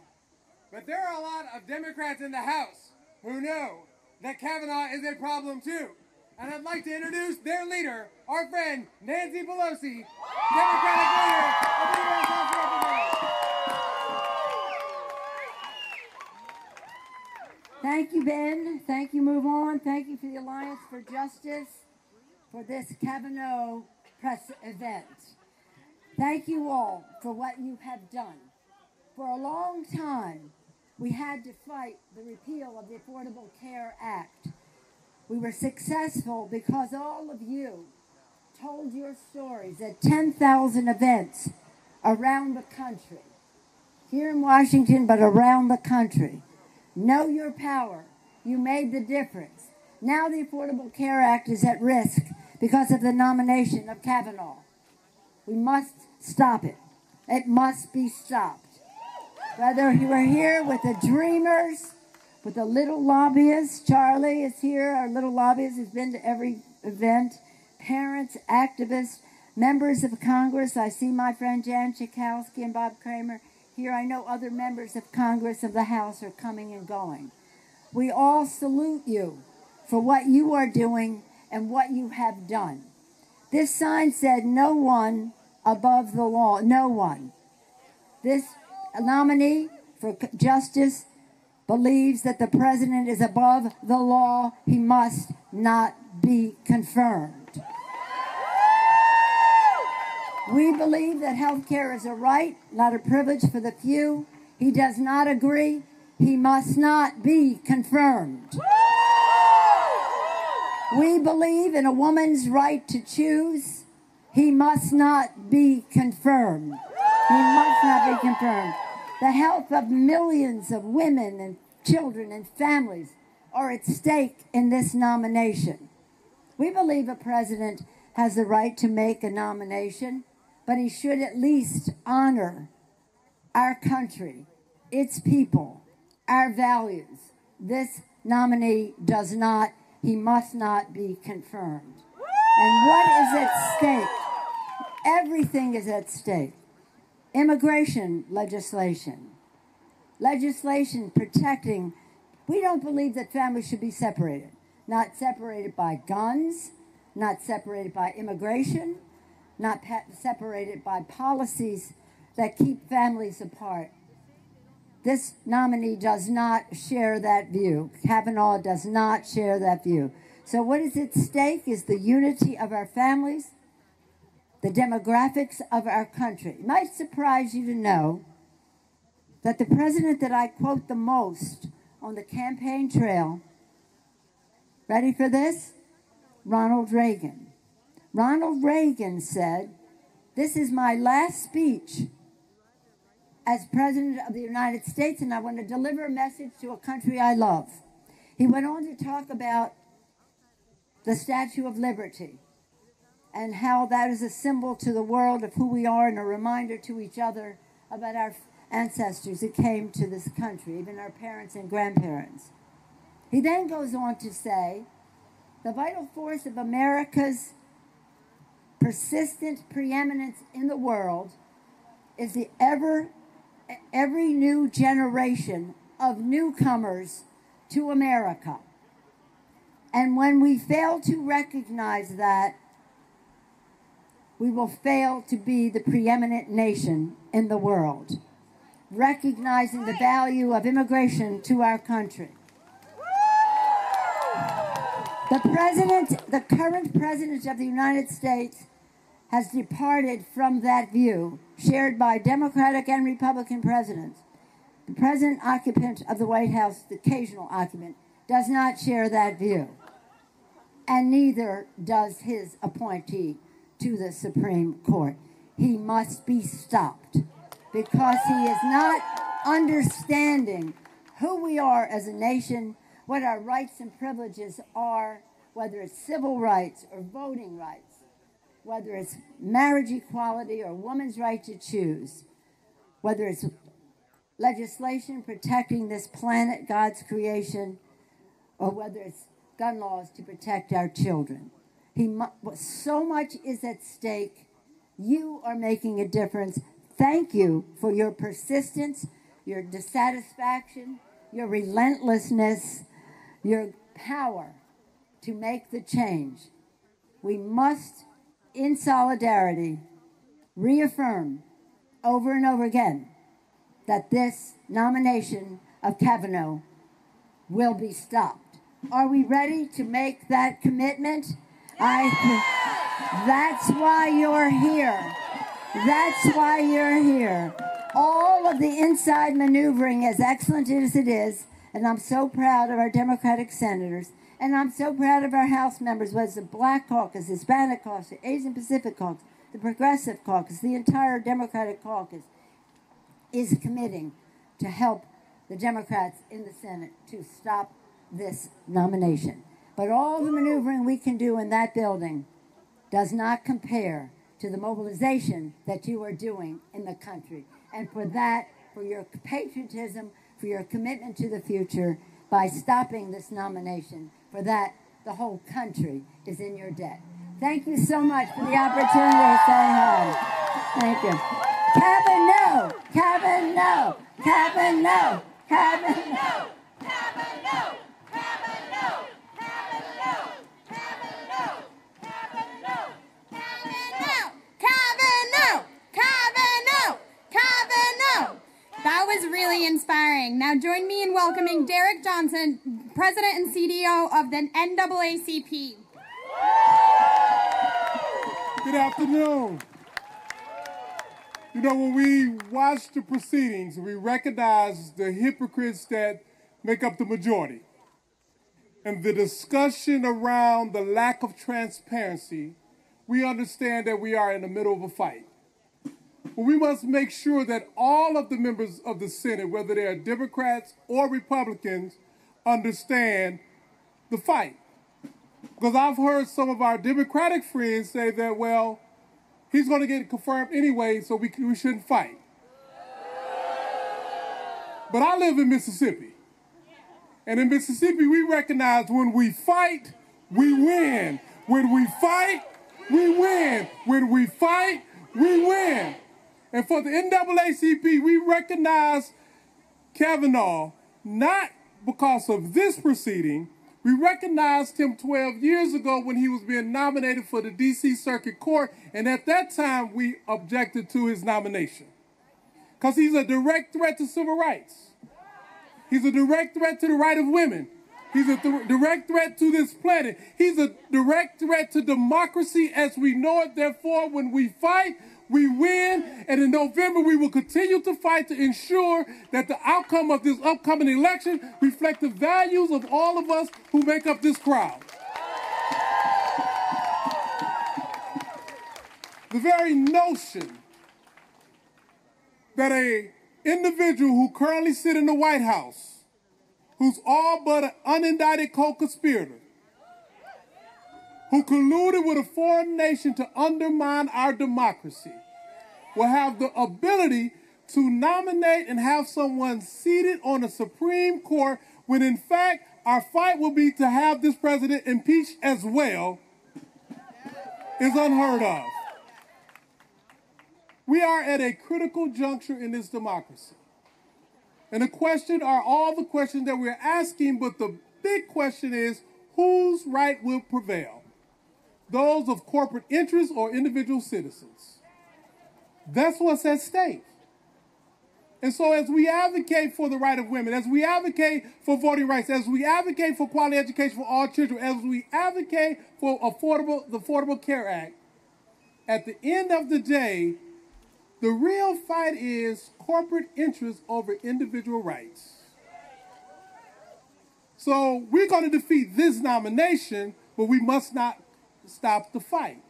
but there are a lot of Democrats in the House who know that Kavanaugh is a problem too. And I'd like to introduce their leader, our friend Nancy Pelosi, Democratic leader of the U.S. House of Representatives. Thank you, Ben. Thank you, Move On. Thank you for the Alliance for Justice for this Kavanaugh press event. Thank you all for what you have done. For a long time, we had to fight the repeal of the Affordable Care Act. We were successful because all of you told your stories at 10,000 events around the country. Here in Washington, but around the country. Know your power. You made the difference. Now the Affordable Care Act is at risk because of the nomination of Kavanaugh. We must stop it. It must be stopped. Whether you are here with the Dreamers, with the little lobbyists, Charlie is here, our little lobbyist who's been to every event, parents, activists, members of Congress. I see my friend Jan Schakowsky and Bob Kramer here. I know other members of Congress of the House are coming and going. We all salute you for what you are doing and what you have done. This sign said, "No one above the law," no one. This nominee for justice believes that the president is above the law. He must not be confirmed. We believe that health care is a right, not a privilege for the few. he does not agree, he must not be confirmed. We believe in a woman's right to choose. He must not be confirmed. He must not be confirmed. The health of millions of women and children and families are at stake in this nomination. We believe a president has the right to make a nomination, but he should at least honor our country, its people, our values. This nominee does not. He must not be confirmed. And what is at stake? Everything is at stake. Immigration legislation. Legislation protecting. We don't believe that families should be separated. Not separated by guns, not separated by immigration, not separated by policies that keep families apart. This nominee does not share that view. Kavanaugh does not share that view. So what is at stake is the unity of our families, the demographics of our country. It might surprise you to know that the president that I quote the most on the campaign trail, ready for this? Ronald Reagan. Ronald Reagan said, "This is my last speech as President of the United States, and I want to deliver a message to a country I love." He went on to talk about the Statue of Liberty and how that is a symbol to the world of who we are and a reminder to each other about our ancestors that came to this country, even our parents and grandparents. He then goes on to say, the vital force of America's persistent preeminence in the world is the every new generation of newcomers to America. And when we fail to recognize that, we will fail to be the preeminent nation in the world, recognizing the value of immigration to our country. The current president of the United States has departed from that view, shared by Democratic and Republican presidents. The present occupant of the White House, the occasional occupant, does not share that view. And neither does his appointee to the Supreme Court. He must be stopped because he is not understanding who we are as a nation, what our rights and privileges are, whether it's civil rights or voting rights, whether it's marriage equality or woman's right to choose, whether it's legislation protecting this planet, God's creation, or whether it's gun laws to protect our children. So much is at stake. You are making a difference. Thank you for your persistence, your dissatisfaction, your relentlessness, your power to make the change. We must, in solidarity, reaffirm over and over again that this nomination of Kavanaugh will be stopped. Are we ready to make that commitment? That's why you're here. That's why you're here. All of the inside maneuvering, as excellent as it is, and I'm so proud of our Democratic senators, and I'm so proud of our House members, whether it's the Black Caucus, Hispanic Caucus, the Asian Pacific Caucus, the Progressive Caucus, the entire Democratic Caucus is committing to help the Democrats in the Senate to stop this nomination. But all the maneuvering we can do in that building does not compare to the mobilization that you are doing in the country. And for that, for your patriotism, for your commitment to the future, by stopping this nomination, for that, the whole country is in your debt. Thank you so much for the opportunity to say hi. Thank you. Kavanaugh, Kavanaugh, Kavanaugh, Kavanaugh, Kavanaugh, Kavanaugh, Kavanaugh, Kavanaugh, Kavanaugh, Kavanaugh! Kavanaugh! Kavanaugh! That was really inspiring. Now join me in welcoming Derek Johnson, President and CDO of the NAACP. Good afternoon. You know, when we watch the proceedings, we recognize the hypocrites that make up the majority. And the discussion around the lack of transparency, we understand that we are in the middle of a fight. But we must make sure that all of the members of the Senate, whether they are Democrats or Republicans, understand the fight. Because I've heard some of our Democratic friends say that, well, he's going to get confirmed anyway, so we shouldn't fight. But I live in Mississippi. And in Mississippi, we recognize when we fight, we win. When we fight, we win. When we fight, we win. And for the NAACP, we recognize Kavanaugh not because of this proceeding. We recognized him 12 years ago when he was being nominated for the D.C. Circuit Court, and at that time, we objected to his nomination. Because he's a direct threat to civil rights. He's a direct threat to the right of women. He's a direct threat to this planet. He's a direct threat to democracy as we know it. Therefore, when we fight, we win. And in November, we will continue to fight to ensure that the outcome of this upcoming election reflect the values of all of us who make up this crowd. The very notion that an individual who currently sits in the White House, who's all but an unindicted co-conspirator, who colluded with a foreign nation to undermine our democracy, will have the ability to nominate and have someone seated on the Supreme Court when in fact our fight will be to have this president impeached as well, is unheard of. We are at a critical juncture in this democracy. And the question are all the questions that we're asking, but the big question is, whose right will prevail? Those of corporate interests or individual citizens? That's what's at stake. And so as we advocate for the right of women, as we advocate for voting rights, as we advocate for quality education for all children, as we advocate for the Affordable Care Act, at the end of the day, the real fight is corporate interests over individual rights. So we're going to defeat this nomination, but we must not stop the fight.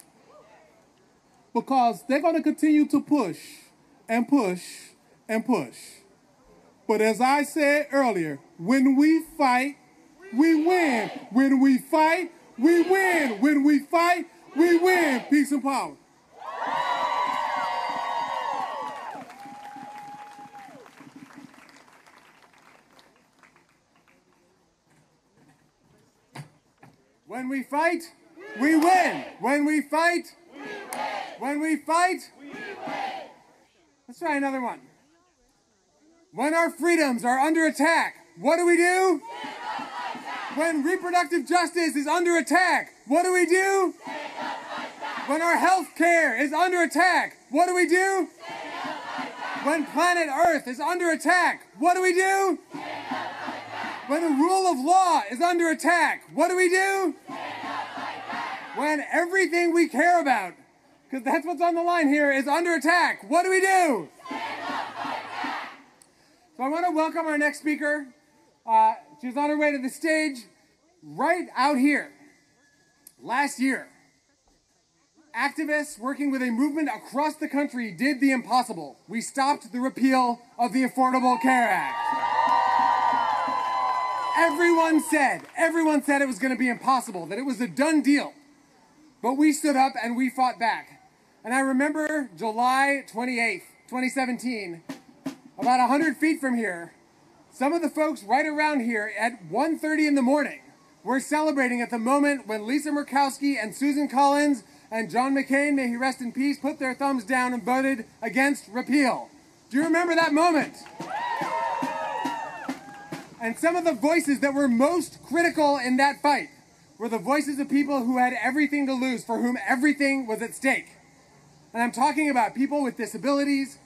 Because they're going to continue to push and push and push. But as I said earlier, when we fight, we win. When we fight, we win. When we fight, we win. Peace and power. When we fight, we win. When we fight, when we fight, let's try another one. When our freedoms are under attack, what do we do? When reproductive justice is under attack, what do we do? When our health care is under attack, what do we do? When planet Earth is under attack, what do we do? When the rule of law is under attack, what do we do? When everything we care about, because that's what's on the line here, is under attack, what do we do? So I want to welcome our next speaker. She's on her way to the stage right out here. Last year, activists working with a movement across the country did the impossible. We stopped the repeal of the Affordable Care Act. Everyone said it was going to be impossible, that it was a done deal. But we stood up and we fought back. And I remember July 28th, 2017, about 100 feet from here, some of the folks right around here at 1:30 in the morning were celebrating at the moment when Lisa Murkowski and Susan Collins and John McCain, may he rest in peace, put their thumbs down and voted against repeal. Do you remember that moment? And some of the voices that were most critical in that fight were the voices of people who had everything to lose, for whom everything was at stake. And I'm talking about people with disabilities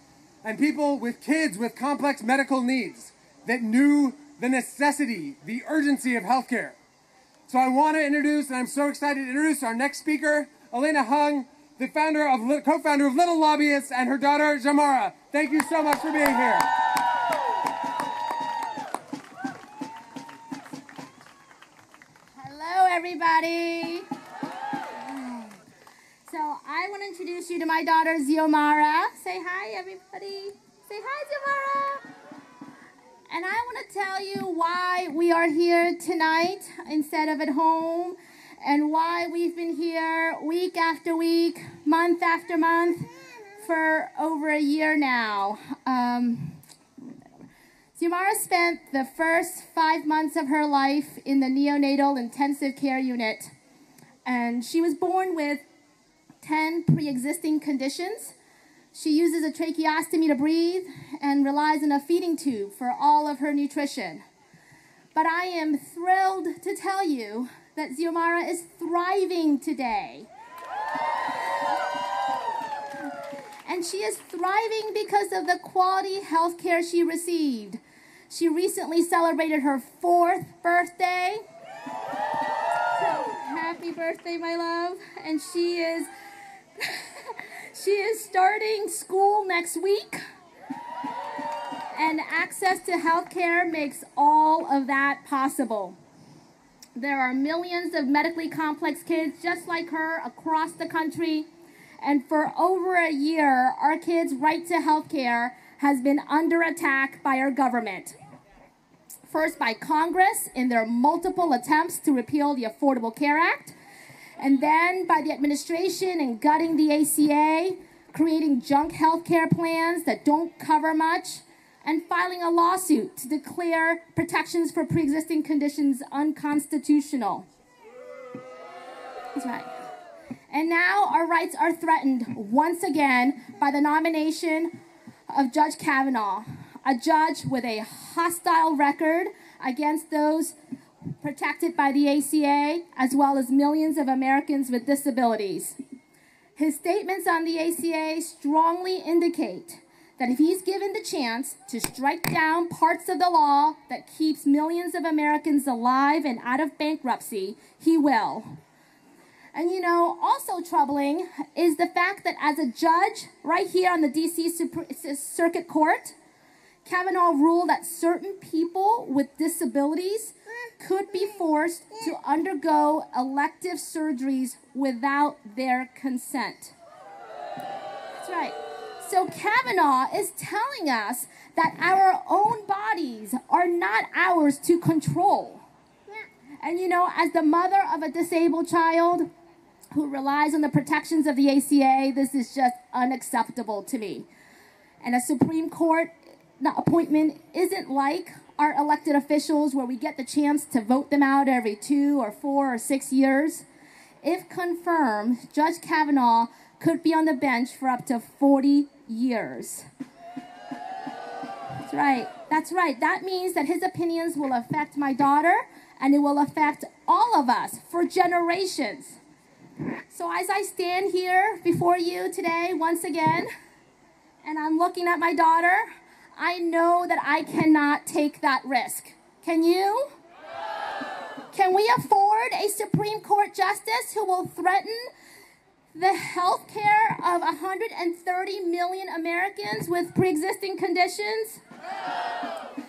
and people with kids with complex medical needs that knew the necessity, the urgency of healthcare. So I want to introduce, and I'm so excited to introduce our next speaker, Elena Hung, the co-founder of Little Lobbyists, and her daughter, Jamara. Thank you so much for being here. Hello, everybody. So I want to introduce you to my daughter, Xiomara. Say hi, everybody. Say hi, Xiomara. And I want to tell you why we are here tonight instead of at home, and why we've been here week after week, month after month, for over a year now. Xiomara spent the first 5 months of her life in the neonatal intensive care unit, and she was born with 10 pre-existing conditions. She uses a tracheostomy to breathe and relies on a feeding tube for all of her nutrition. But I am thrilled to tell you that Xiomara is thriving today. And she is thriving because of the quality health care she received. She recently celebrated her 4th birthday. So happy birthday, my love. And she is starting school next week. And access to health care makes all of that possible. There are millions of medically complex kids just like her across the country. And for over a year, our kids' right to health care has been under attack by our government. First by Congress in their multiple attempts to repeal the Affordable Care Act, and then by the administration in gutting the ACA, creating junk health care plans that don't cover much, and filing a lawsuit to declare protections for pre-existing conditions unconstitutional. That's right. And now our rights are threatened once again by the nomination of Judge Kavanaugh, a judge with a hostile record against those protected by the ACA, as well as millions of Americans with disabilities. His statements on the ACA strongly indicate that if he's given the chance to strike down parts of the law that keeps millions of Americans alive and out of bankruptcy, he will. And you know, also troubling is the fact that as a judge right here on the DC Circuit Court, Kavanaugh ruled that certain people with disabilities could be forced to undergo elective surgeries without their consent. That's right. So Kavanaugh is telling us that our own bodies are not ours to control. And you know, as the mother of a disabled child who relies on the protections of the ACA, this is just unacceptable to me. And a Supreme Court appointment isn't like our elected officials where we get the chance to vote them out every 2 or 4 or 6 years. If confirmed, Judge Kavanaugh could be on the bench for up to 40 years. That's right. That's right. That means that his opinions will affect my daughter, and it will affect all of us for generations. So as I stand here before you today once again, and I'm looking at my daughter, I know that I cannot take that risk. Can you? Can we afford a Supreme Court justice who will threaten the health care of 130 million Americans with pre-existing conditions?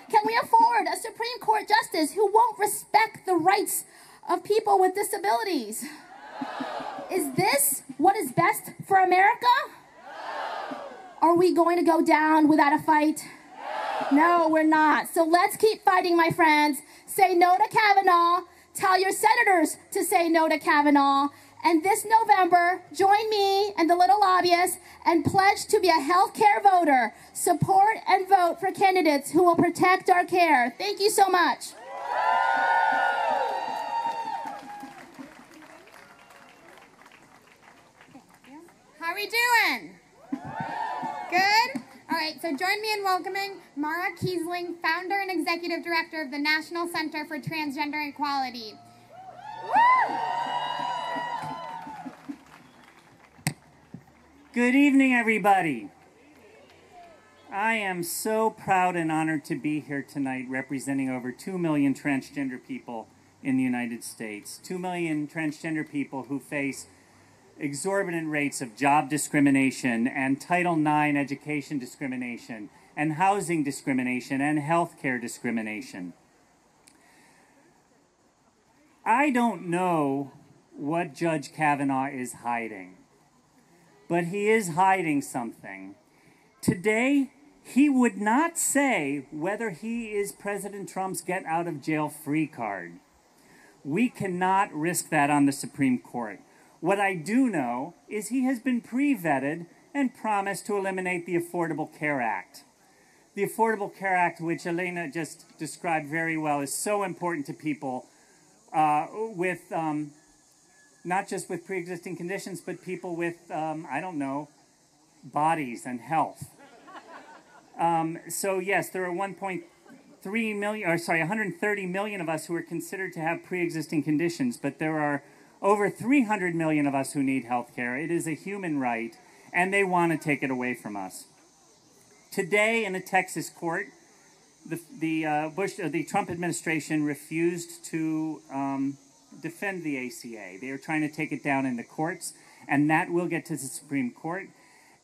Can we afford a Supreme Court justice who won't respect the rights of people with disabilities? Is this what is best for America? Are we going to go down without a fight? No, we're not. So let's keep fighting, my friends. Say no to Kavanaugh. Tell your senators to say no to Kavanaugh. And this November, join me and the Little Lobbyists and pledge to be a health care voter. Support and vote for candidates who will protect our care. Thank you so much. How are we doing? Good? All right, so join me in welcoming Mara Kiesling, founder and executive director of the National Center for Transgender Equality. Woo! Good evening, everybody. I am so proud and honored to be here tonight representing over 2 million transgender people in the United States. 2 million transgender people who face exorbitant rates of job discrimination and Title IX education discrimination and housing discrimination and healthcare discrimination. I don't know what Judge Kavanaugh is hiding, but he is hiding something. Today, he would not say whether he is President Trump's get out of jail free card. We cannot risk that on the Supreme Court. What I do know is he has been pre-vetted and promised to eliminate the Affordable Care Act. The Affordable Care Act, which Elena just described very well, is so important to people with not just with pre-existing conditions, but people with, I don't know, bodies and health. So yes, there are 1.3 million, or sorry, 130 million of us who are considered to have pre-existing conditions, but there are over 300 million of us who need health care. It is a human right, and they want to take it away from us. Today, in a Texas court, the Trump administration refused to defend the ACA. They are trying to take it down in the courts, and that will get to the Supreme Court.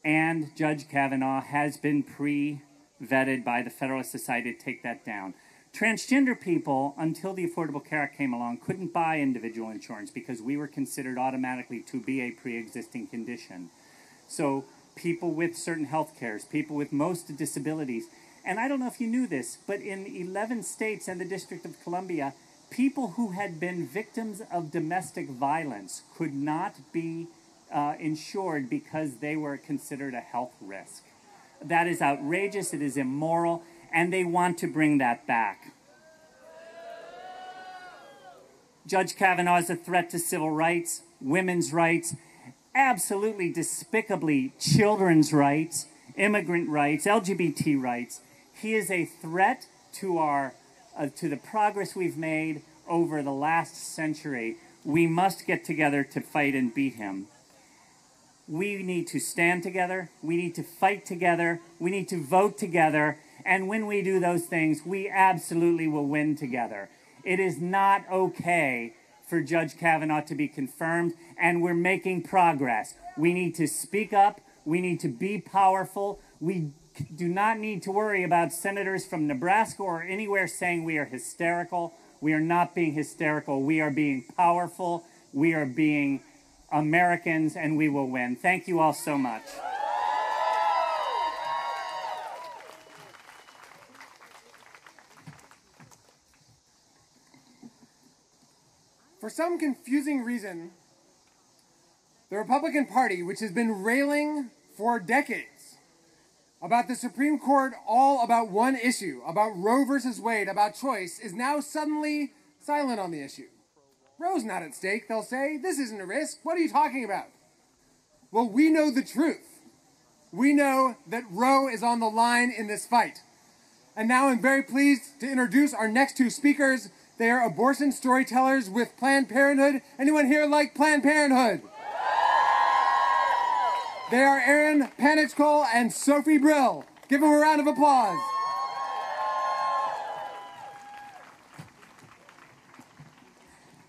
And Judge Kavanaugh has been pre-vetted by the Federalist Society to take that down. Transgender people, until the Affordable Care Act came along, couldn't buy individual insurance because we were considered automatically to be a pre-existing condition. So people with certain health cares, people with most disabilities, and I don't know if you knew this, but in 11 states and the District of Columbia, people who had been victims of domestic violence could not be insured because they were considered a health risk. That is outrageous, it is immoral, and they want to bring that back. Judge Kavanaugh is a threat to civil rights, women's rights, absolutely despicably children's rights, immigrant rights, LGBT rights. He is a threat to our to the progress we've made over the last century. We must get together to fight and beat him. We need to stand together, we need to fight together, we need to vote together, and when we do those things, we absolutely will win together. It is not okay for Judge Kavanaugh to be confirmed, and we're making progress. We need to speak up, we need to be powerful, we do not need to worry about senators from Nebraska or anywhere saying we are hysterical. We are not being hysterical, we are being powerful, we are being Americans, and we will win. Thank you all so much. For some confusing reason, the Republican Party, which has been railing for decades about the Supreme Court, all about one issue, about Roe versus Wade, about choice, is now suddenly silent on the issue. Roe's not at stake, they'll say. This isn't a risk. What are you talking about? Well, we know the truth. We know that Roe is on the line in this fight. And now I'm very pleased to introduce our next two speakers. They are abortion storytellers with Planned Parenthood. Anyone here like Planned Parenthood? They are Erin Panichkol and Sophie Brill. Give them a round of applause.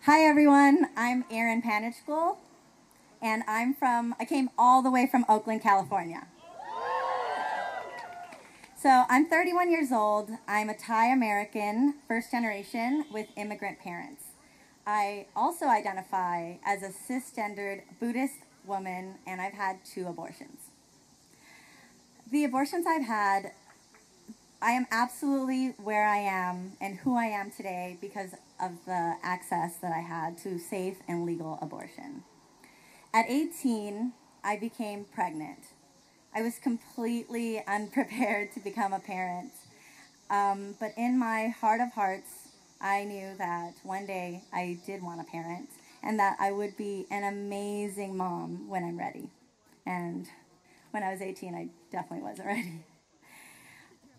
Hi everyone, I'm Erin Panichkol, and I came all the way from Oakland, California. So I'm 31 years old. I'm a Thai American, first generation, with immigrant parents. I also identify as a cisgendered Buddhist woman, and I've had 2 abortions. The abortions I've had, I am absolutely where I am and who I am today because of the access that I had to safe and legal abortion. At 18, I became pregnant. I was completely unprepared to become a parent. But in my heart of hearts, I knew that one day I did want a parent and that I would be an amazing mom when I'm ready. And when I was 18, I definitely wasn't ready.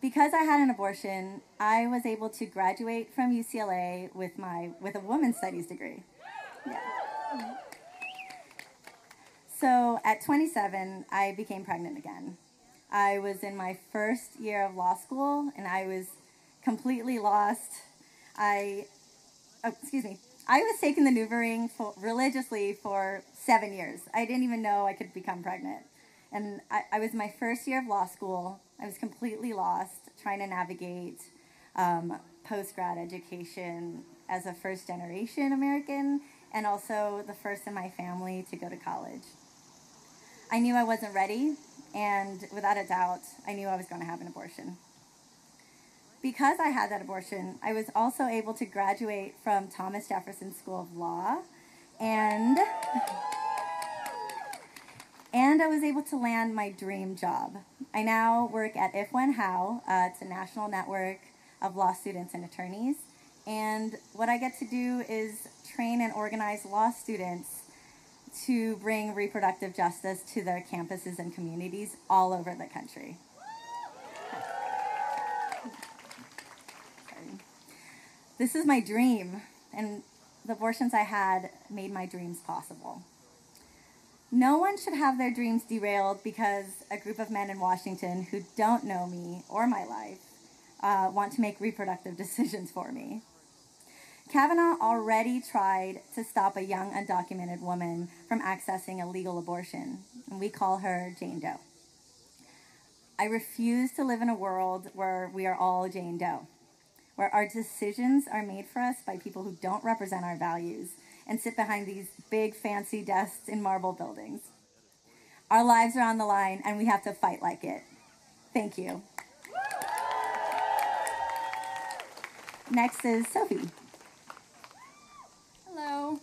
Because I had an abortion, I was able to graduate from UCLA with a women's studies degree. Yeah. So at 27, I became pregnant again. I was in my first year of law school, and I was completely lost. I was taking the NuvaRing religiously for 7 years. I didn't even know I could become pregnant. And I was my first year of law school. I was completely lost, trying to navigate post-grad education as a first-generation American, and also the first in my family to go to college. I knew I wasn't ready, and without a doubt, I knew I was going to have an abortion. Because I had that abortion, I was also able to graduate from Thomas Jefferson School of Law, and I was able to land my dream job. I now work at If When How. It's a national network of law students and attorneys, and what I get to do is train and organize law students to bring reproductive justice to their campuses and communities all over the country. This is my dream, and the abortions I had made my dreams possible. No one should have their dreams derailed because a group of men in Washington who don't know me or my life want to make reproductive decisions for me. Kavanaugh already tried to stop a young undocumented woman from accessing a legal abortion, and we call her Jane Doe. I refuse to live in a world where we are all Jane Doe, where our decisions are made for us by people who don't represent our values and sit behind these big fancy desks in marble buildings. Our lives are on the line, and we have to fight like it. Thank you. Next is Sophie. Hello,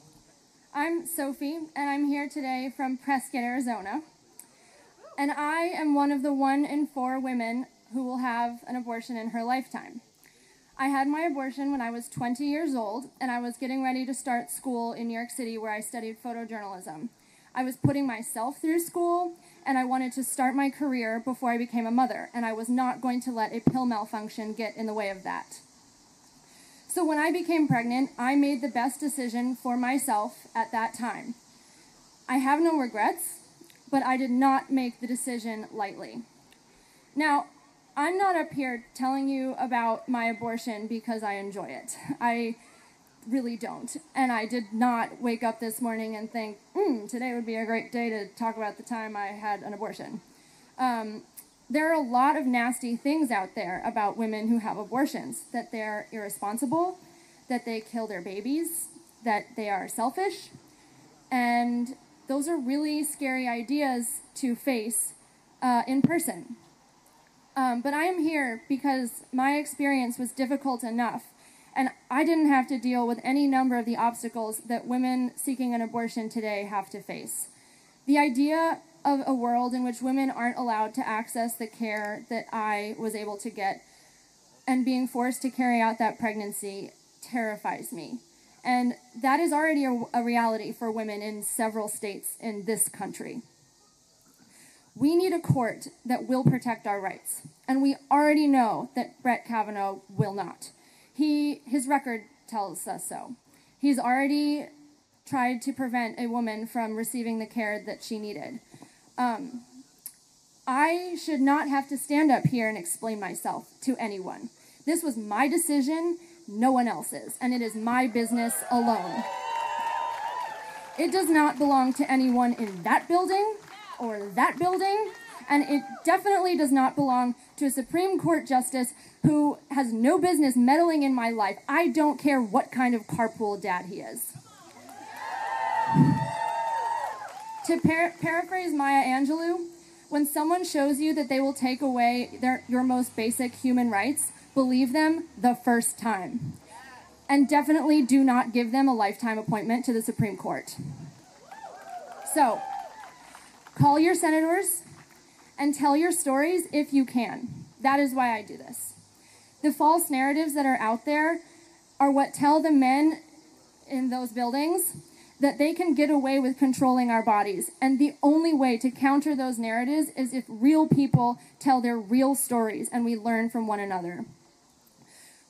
I'm Sophie, and I'm here today from Prescott, Arizona. And I am one of the 1 in 4 women who will have an abortion in her lifetime. I had my abortion when I was 20 years old, and I was getting ready to start school in New York City where I studied photojournalism. I was putting myself through school, and I wanted to start my career before I became a mother, and I was not going to let a pill malfunction get in the way of that. So when I became pregnant, I made the best decision for myself at that time. I have no regrets, but I did not make the decision lightly. Now, I'm not up here telling you about my abortion because I enjoy it. I really don't. And I did not wake up this morning and think, today would be a great day to talk about the time I had an abortion. There are a lot of nasty things out there about women who have abortions, that they're irresponsible, that they kill their babies, that they are selfish, and those are really scary ideas to face in person. But I am here because my experience was difficult enough, and I didn't have to deal with any number of the obstacles that women seeking an abortion today have to face. The idea of a world in which women aren't allowed to access the care that I was able to get and being forced to carry out that pregnancy terrifies me. And that is already a reality for women in several states in this country. We need a court that will protect our rights, and we already know that Brett Kavanaugh will not. His record tells us so. He's already tried to prevent a woman from receiving the care that she needed. I should not have to stand up here and explain myself to anyone. This was my decision, no one else's, and it is my business alone. It does not belong to anyone in that building or that building, and it definitely does not belong to a Supreme Court justice who has no business meddling in my life. I don't care what kind of carpool dad he is. To paraphrase Maya Angelou, when someone shows you that they will take away your most basic human rights, believe them the first time. And definitely do not give them a lifetime appointment to the Supreme Court. So, call your senators and tell your stories if you can. That is why I do this. The false narratives that are out there are what tell the men in those buildings that they can get away with controlling our bodies. And the only way to counter those narratives is if real people tell their real stories and we learn from one another.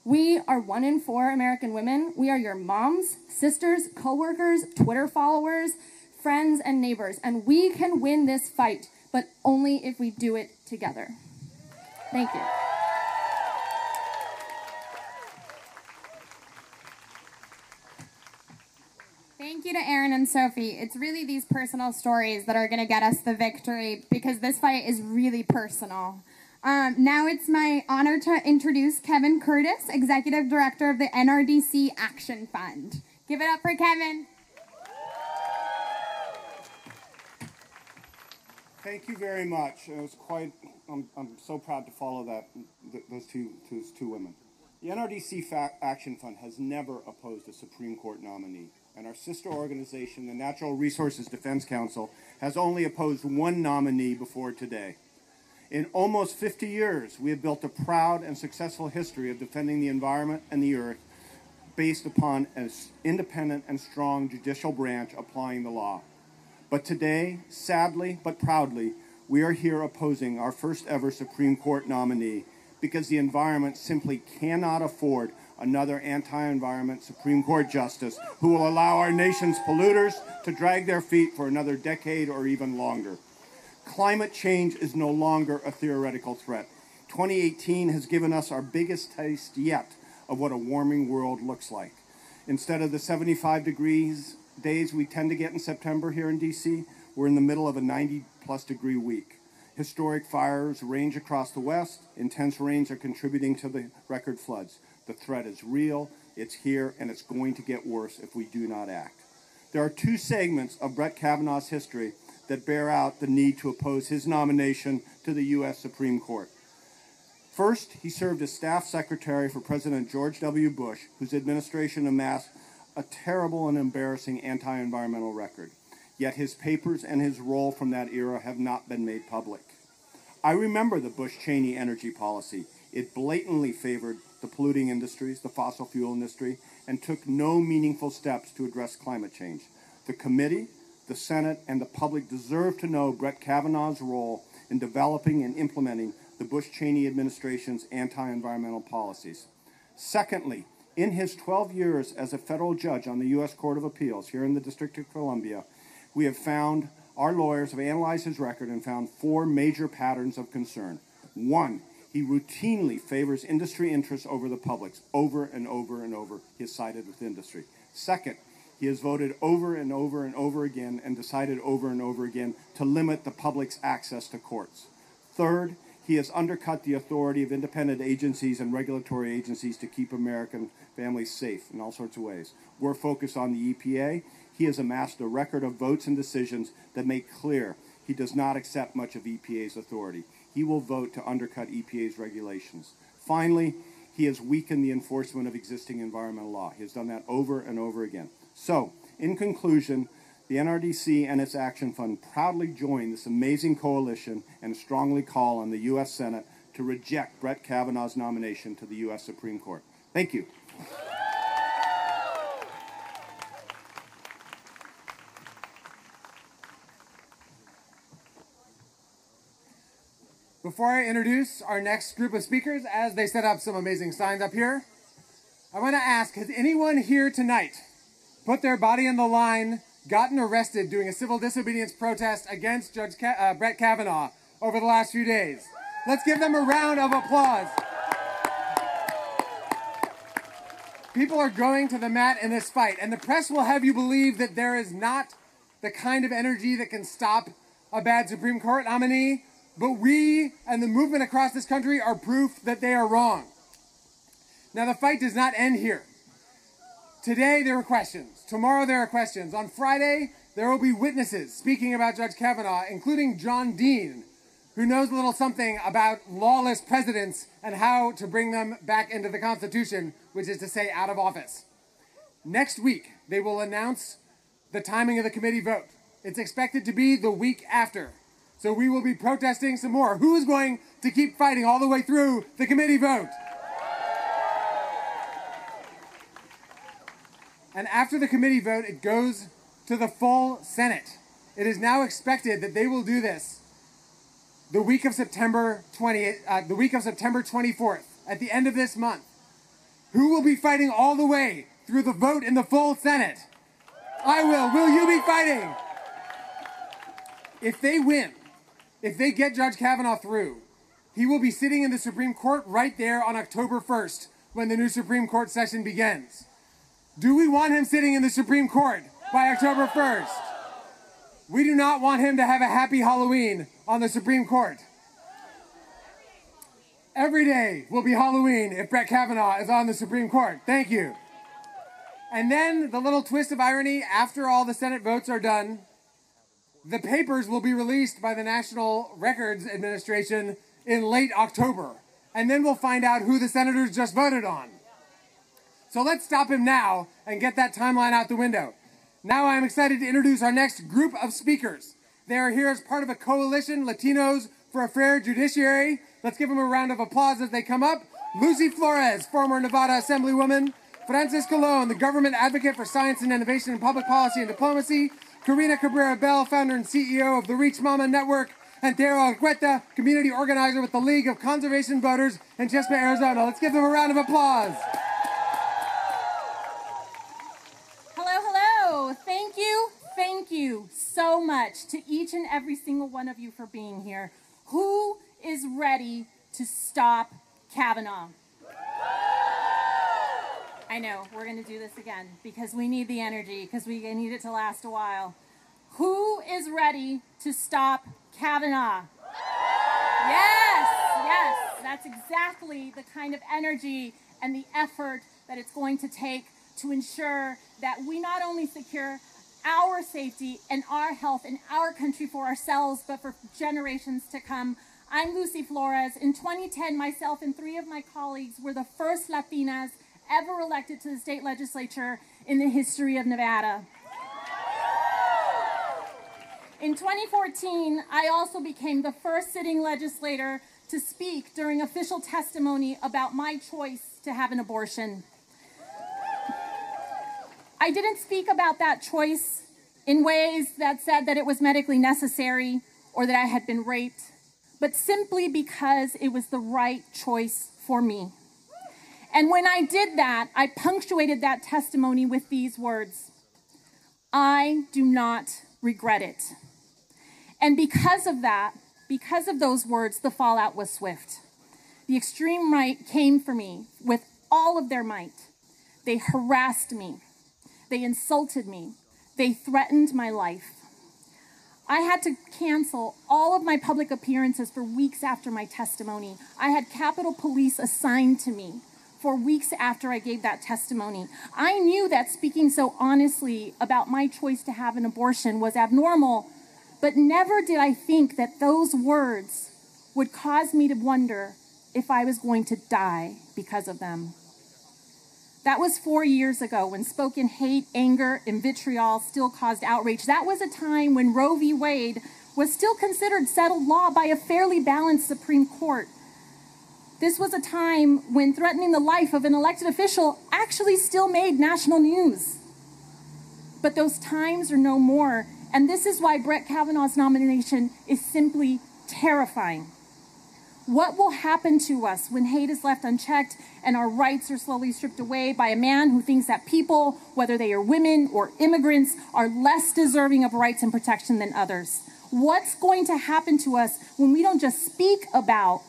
We are 1 in 4 American women. We are your moms, sisters, coworkers, Twitter followers, friends, and neighbors. And we can win this fight, but only if we do it together. Thank you. Thank you to Aaron and Sophie. It's really these personal stories that are going to get us the victory because this fight is really personal. Now it's my honor to introduce Kevin Curtis, Executive Director of the NRDC Action Fund. Give it up for Kevin. Thank you very much. It was quite, I'm so proud to follow those two women. The NRDC Action Fund has never opposed a Supreme Court nominee, and our sister organization, the Natural Resources Defense Council, has only opposed one nominee before today. In almost 50 years, we have built a proud and successful history of defending the environment and the earth based upon an independent and strong judicial branch applying the law. But today, sadly but proudly, we are here opposing our first ever Supreme Court nominee because the environment simply cannot afford another anti-environment Supreme Court justice who will allow our nation's polluters to drag their feet for another decade or even longer. Climate change is no longer a theoretical threat. 2018 has given us our biggest taste yet of what a warming world looks like. Instead of the 75 degrees days we tend to get in September here in DC, we're in the middle of a 90-plus degree week. Historic fires range across the West. Intense rains are contributing to the record floods. The threat is real, it's here, and it's going to get worse if we do not act. There are two segments of Brett Kavanaugh's history that bear out the need to oppose his nomination to the U.S. Supreme Court. First, he served as staff secretary for President George W. Bush, whose administration amassed a terrible and embarrassing anti-environmental record. Yet his papers and his role from that era have not been made public. I remember the Bush-Cheney energy policy. It blatantly favored the polluting industries, the fossil fuel industry, and took no meaningful steps to address climate change. The committee, the Senate, and the public deserve to know Brett Kavanaugh's role in developing and implementing the Bush-Cheney administration's anti-environmental policies. Secondly, in his 12 years as a federal judge on the U.S. Court of Appeals here in the District of Columbia, our lawyers have analyzed his record and found four major patterns of concern. One, he routinely favors industry interests over the public's. Over and over and over, he has sided with industry. Second, he has voted over and over and over again and decided over and over again to limit the public's access to courts. Third, he has undercut the authority of independent agencies and regulatory agencies to keep American families safe in all sorts of ways. We're focused on the EPA. He has amassed a record of votes and decisions that make clear he does not accept much of EPA's authority. He will vote to undercut EPA's regulations. Finally, he has weakened the enforcement of existing environmental law. He has done that over and over again. So, in conclusion, the NRDC and its Action Fund proudly join this amazing coalition and strongly call on the U.S. Senate to reject Brett Kavanaugh's nomination to the U.S. Supreme Court. Thank you. Before I introduce our next group of speakers, as they set up some amazing signs up here, I want to ask, has anyone here tonight put their body on the line, gotten arrested doing a civil disobedience protest against Judge Brett Kavanaugh over the last few days? Let's give them a round of applause. People are going to the mat in this fight, and the press will have you believe that there is not the kind of energy that can stop a bad Supreme Court nominee, but we and the movement across this country are proof that they are wrong. Now, the fight does not end here. Today, there are questions. Tomorrow, there are questions. On Friday, there will be witnesses speaking about Judge Kavanaugh, including John Dean, who knows a little something about lawless presidents and how to bring them back into the Constitution, which is to say out of office. Next week, they will announce the timing of the committee vote. It's expected to be the week after. So we will be protesting some more. Who is going to keep fighting all the way through the committee vote? And after the committee vote, it goes to the full Senate. It is now expected that they will do this the week of September 24th, at the end of this month. Who will be fighting all the way through the vote in the full Senate? I will. Will you be fighting? If they win, if they get Judge Kavanaugh through, he will be sitting in the Supreme Court right there on October 1st when the new Supreme Court session begins. Do we want him sitting in the Supreme Court? No! by October 1st. We do not want him to have a happy Halloween on the Supreme Court. Every day will be Halloween if Brett Kavanaugh is on the Supreme Court. Thank you. And then the little twist of irony, after all the Senate votes are done, the papers will be released by the National Records Administration in late October. And then we'll find out who the senators just voted on. So let's stop him now and get that timeline out the window. Now I'm excited to introduce our next group of speakers. They are here as part of a coalition, Latinos for a Fair Judiciary. Let's give them a round of applause as they come up. Lucy Flores, former Nevada Assemblywoman. Francis Colon, the government advocate for science and innovation in public policy and diplomacy. Karina Cabrera-Bell, founder and CEO of the Reach Mama Network. And Daryl Argueta, community organizer with the League of Conservation Voters in Chespa, Arizona. Let's give them a round of applause. Hello. Thank you so much to each and every single one of you for being here. Who is ready to stop Kavanaugh? I know, we're going to do this again because we need the energy, because we need it to last a while. Who is ready to stop Kavanaugh? Yes, that's exactly the kind of energy and the effort that it's going to take to ensure that we not only secure our safety and our health in our country for ourselves, but for generations to come. I'm Lucy Flores. In 2010, myself and 3 of my colleagues were the first Latinas ever elected to the state legislature in the history of Nevada. In 2014, I also became the first sitting legislator to speak during official testimony about my choice to have an abortion. I didn't speak about that choice in ways that said that it was medically necessary or that I had been raped, but simply because it was the right choice for me. And when I did that, I punctuated that testimony with these words: I do not regret it. And because of that, because of those words, the fallout was swift. The extreme right came for me with all of their might. They harassed me. They insulted me. They threatened my life. I had to cancel all of my public appearances for weeks after my testimony. I had Capitol Police assigned to me for weeks after I gave that testimony. I knew that speaking so honestly about my choice to have an abortion was abnormal, but never did I think that those words would cause me to wonder if I was going to die because of them. That was 4 years ago when spoken hate, anger, and vitriol still caused outrage. That was a time when Roe v. Wade was still considered settled law by a fairly balanced Supreme Court. This was a time when threatening the life of an elected official actually still made national news. But those times are no more, and this is why Brett Kavanaugh's nomination is simply terrifying. What will happen to us when hate is left unchecked and our rights are slowly stripped away by a man who thinks that people, whether they are women or immigrants, are less deserving of rights and protection than others? What's going to happen to us when we don't just speak about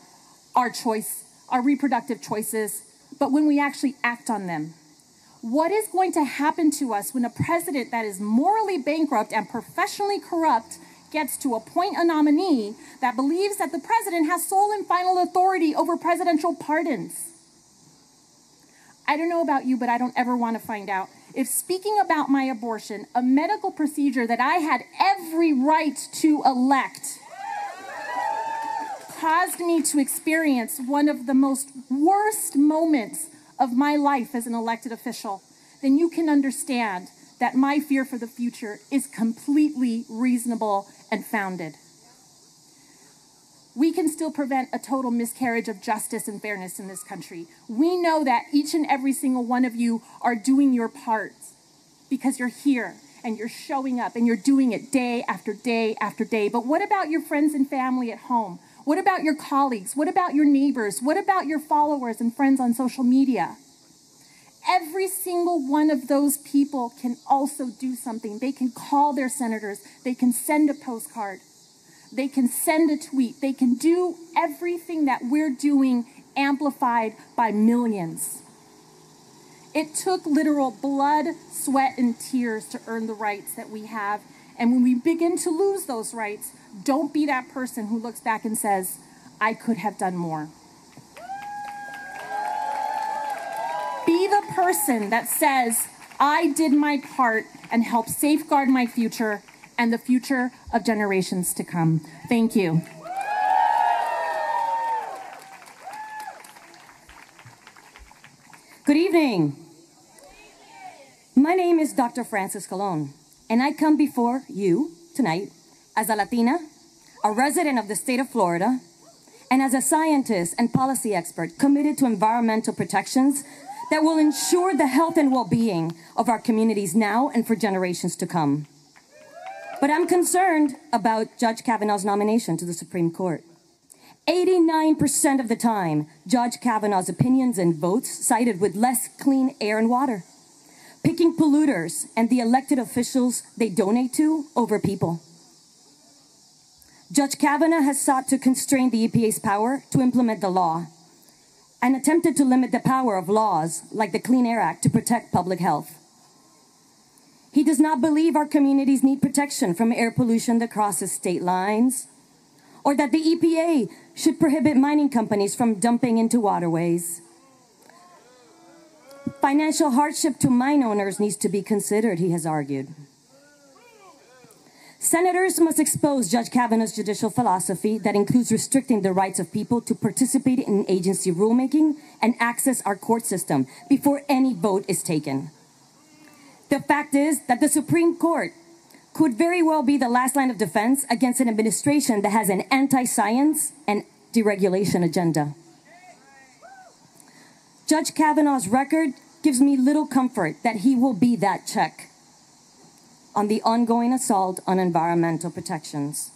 our choice, our reproductive choices, but when we actually act on them? What is going to happen to us when a president that is morally bankrupt and professionally corrupt gets to appoint a nominee that believes that the president has sole and final authority over presidential pardons? I don't know about you, but I don't ever want to find out. If speaking about my abortion, a medical procedure that I had every right to elect, caused me to experience one of the most worst moments of my life as an elected official, then you can understand that my fear for the future is completely reasonable and founded. We can still prevent a total miscarriage of justice and fairness in this country. We know that each and every single one of you are doing your part because you're here and you're showing up and you're doing it day after day after day. But what about your friends and family at home? What about your colleagues? What about your neighbors? What about your followers and friends on social media? Every single one of those people can also do something. They can call their senators. They can send a postcard. They can send a tweet. They can do everything that we're doing amplified by millions. It took literal blood, sweat, and tears to earn the rights that we have. And when we begin to lose those rights, don't be that person who looks back and says, I could have done more. Be the person that says, I did my part and helped safeguard my future and the future of generations to come. Thank you. Good evening. My name is Dr. Frances Colon, and I come before you tonight as a Latina, a resident of the state of Florida, and as a scientist and policy expert committed to environmental protections that will ensure the health and well-being of our communities now and for generations to come. But I'm concerned about Judge Kavanaugh's nomination to the Supreme Court. 89% of the time, Judge Kavanaugh's opinions and votes sided with less clean air and water, picking polluters and the elected officials they donate to over people. Judge Kavanaugh has sought to constrain the EPA's power to implement the law and attempted to limit the power of laws like the Clean Air Act to protect public health. He does not believe our communities need protection from air pollution that crosses state lines, or that the EPA should prohibit mining companies from dumping into waterways. Financial hardship to mine owners needs to be considered, he has argued. Senators must expose Judge Kavanaugh's judicial philosophy that includes restricting the rights of people to participate in agency rulemaking and access our court system before any vote is taken. The fact is that the Supreme Court could very well be the last line of defense against an administration that has an anti-science and deregulation agenda. Judge Kavanaugh's record gives me little comfort that he will be that check on the ongoing assault on environmental protections.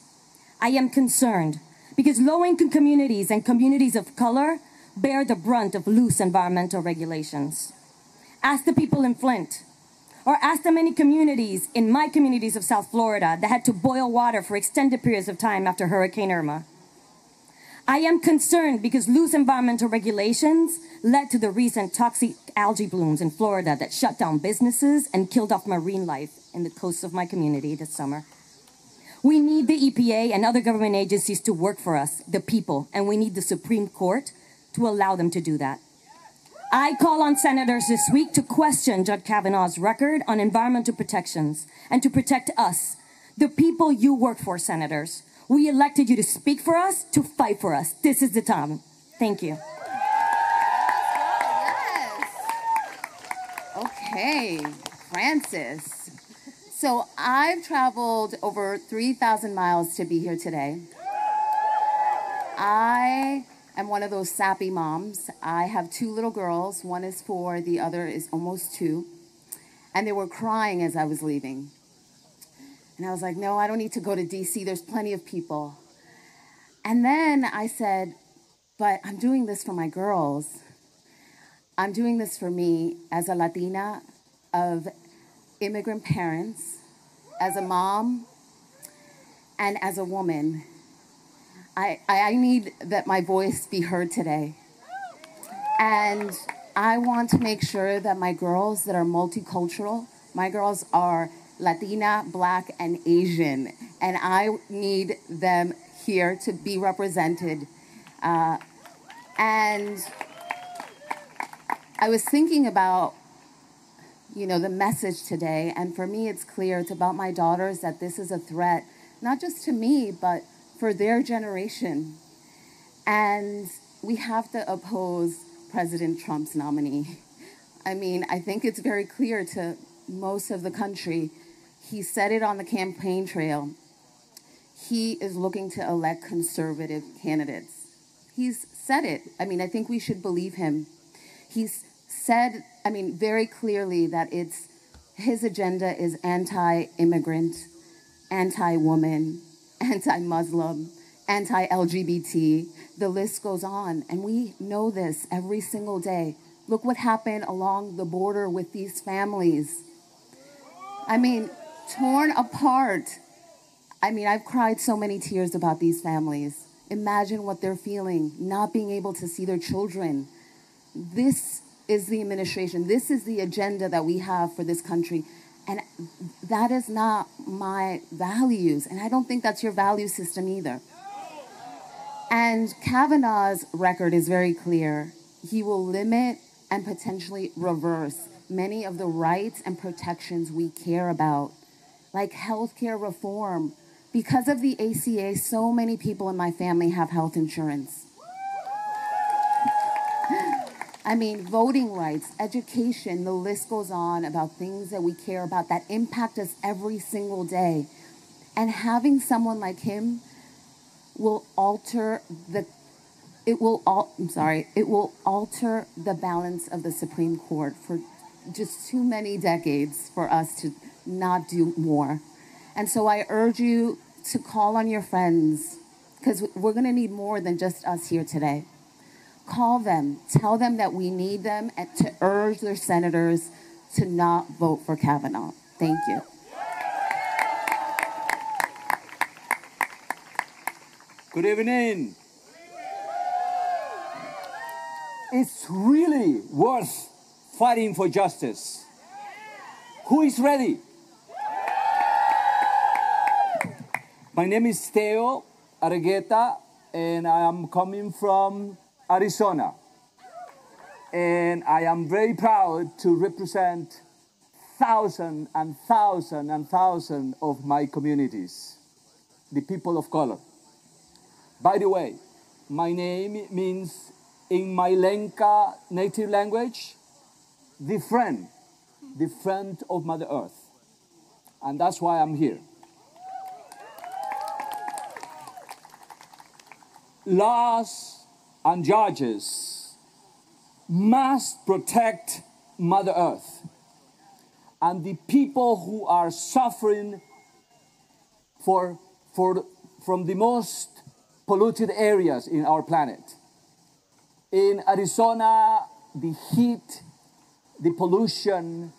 I am concerned because low-income communities and communities of color bear the brunt of loose environmental regulations. Ask the people in Flint, or ask the many communities in my communities of South Florida that had to boil water for extended periods of time after Hurricane Irma. I am concerned because loose environmental regulations led to the recent toxic algae blooms in Florida that shut down businesses and killed off marine life in the coasts of my community this summer. We need the EPA and other government agencies to work for us, the people, and we need the Supreme Court to allow them to do that. I call on senators this week to question Judge Kavanaugh's record on environmental protections and to protect us, the people you work for, senators. We elected you to speak for us, to fight for us. This is the time. Thank you. Okay, Frances. So I've traveled over 3,000 miles to be here today. I am one of those sappy moms. I have 2 little girls. One is 4, the other is almost 2. And they were crying as I was leaving. And I was like, no, I don't need to go to DC. There's plenty of people. And then I said, but I'm doing this for my girls. I'm doing this for me as a Latina of immigrant parents, as a mom, and as a woman. I need that my voice be heard today. And I want to make sure that my girls that are multicultural, my girls are Latina, Black, and Asian, and I need them here to be represented. And I was thinking about, the message today, and for me it's clear, it's about my daughters, that this is a threat, not just to me, but for their generation. And we have to oppose President Trump's nominee. I mean, I think it's very clear to most of the country. He said it on the campaign trail. He is looking to elect conservative candidates. He's said it. I mean, I think we should believe him. He's said, very clearly that his agenda is anti-immigrant, anti-woman, anti-Muslim, anti-LGBT. The list goes on, and we know this every single day. Look what happened along the border with these families. Torn apart. I've cried so many tears about these families. Imagine what they're feeling, not being able to see their children. This is the administration. This is the agenda that we have for this country. And that is not my values. And I don't think that's your value system either. And Kavanaugh's record is very clear. He will limit and potentially reverse many of the rights and protections we care about, like healthcare reform. Because of the ACA, so many people in my family have health insurance. I mean, voting rights, education, the list goes on about things that we care about that impact us every single day. And having someone like him will alter the balance of the Supreme Court for just too many decades for us to not do more. And so I urge you to call on your friends, because we're going to need more than just us here today. Call them, tell them that we need them, and to urge their senators to not vote for Kavanaugh. Thank you. Good evening. It's really worth fighting for justice. Who is ready? My name is Teo Argueta, and I am coming from Arizona. And I am very proud to represent thousands and thousands and thousands of my communities, the people of color. By the way, my name means, in my Lenca native language, the friend of Mother Earth. And that's why I'm here. Laws and judges must protect Mother Earth and the people who are suffering from the most polluted areas in our planet. In Arizona, the heat, the pollution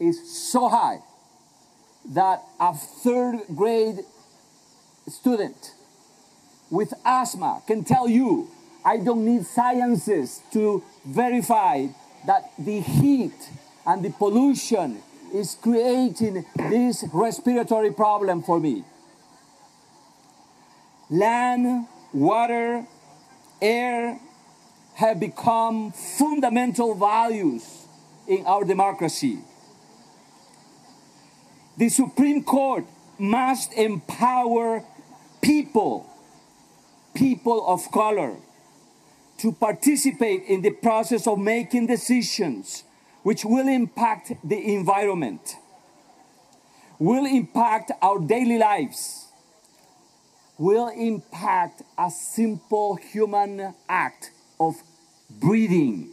is so high that a third grade student with asthma can tell you, I don't need sciences to verify that the heat and the pollution is creating this respiratory problem for me. Land, water, air have become fundamental values in our democracy. The Supreme Court must empower people of color to participate in the process of making decisions which will impact the environment, will impact our daily lives, will impact a simple human act of breathing,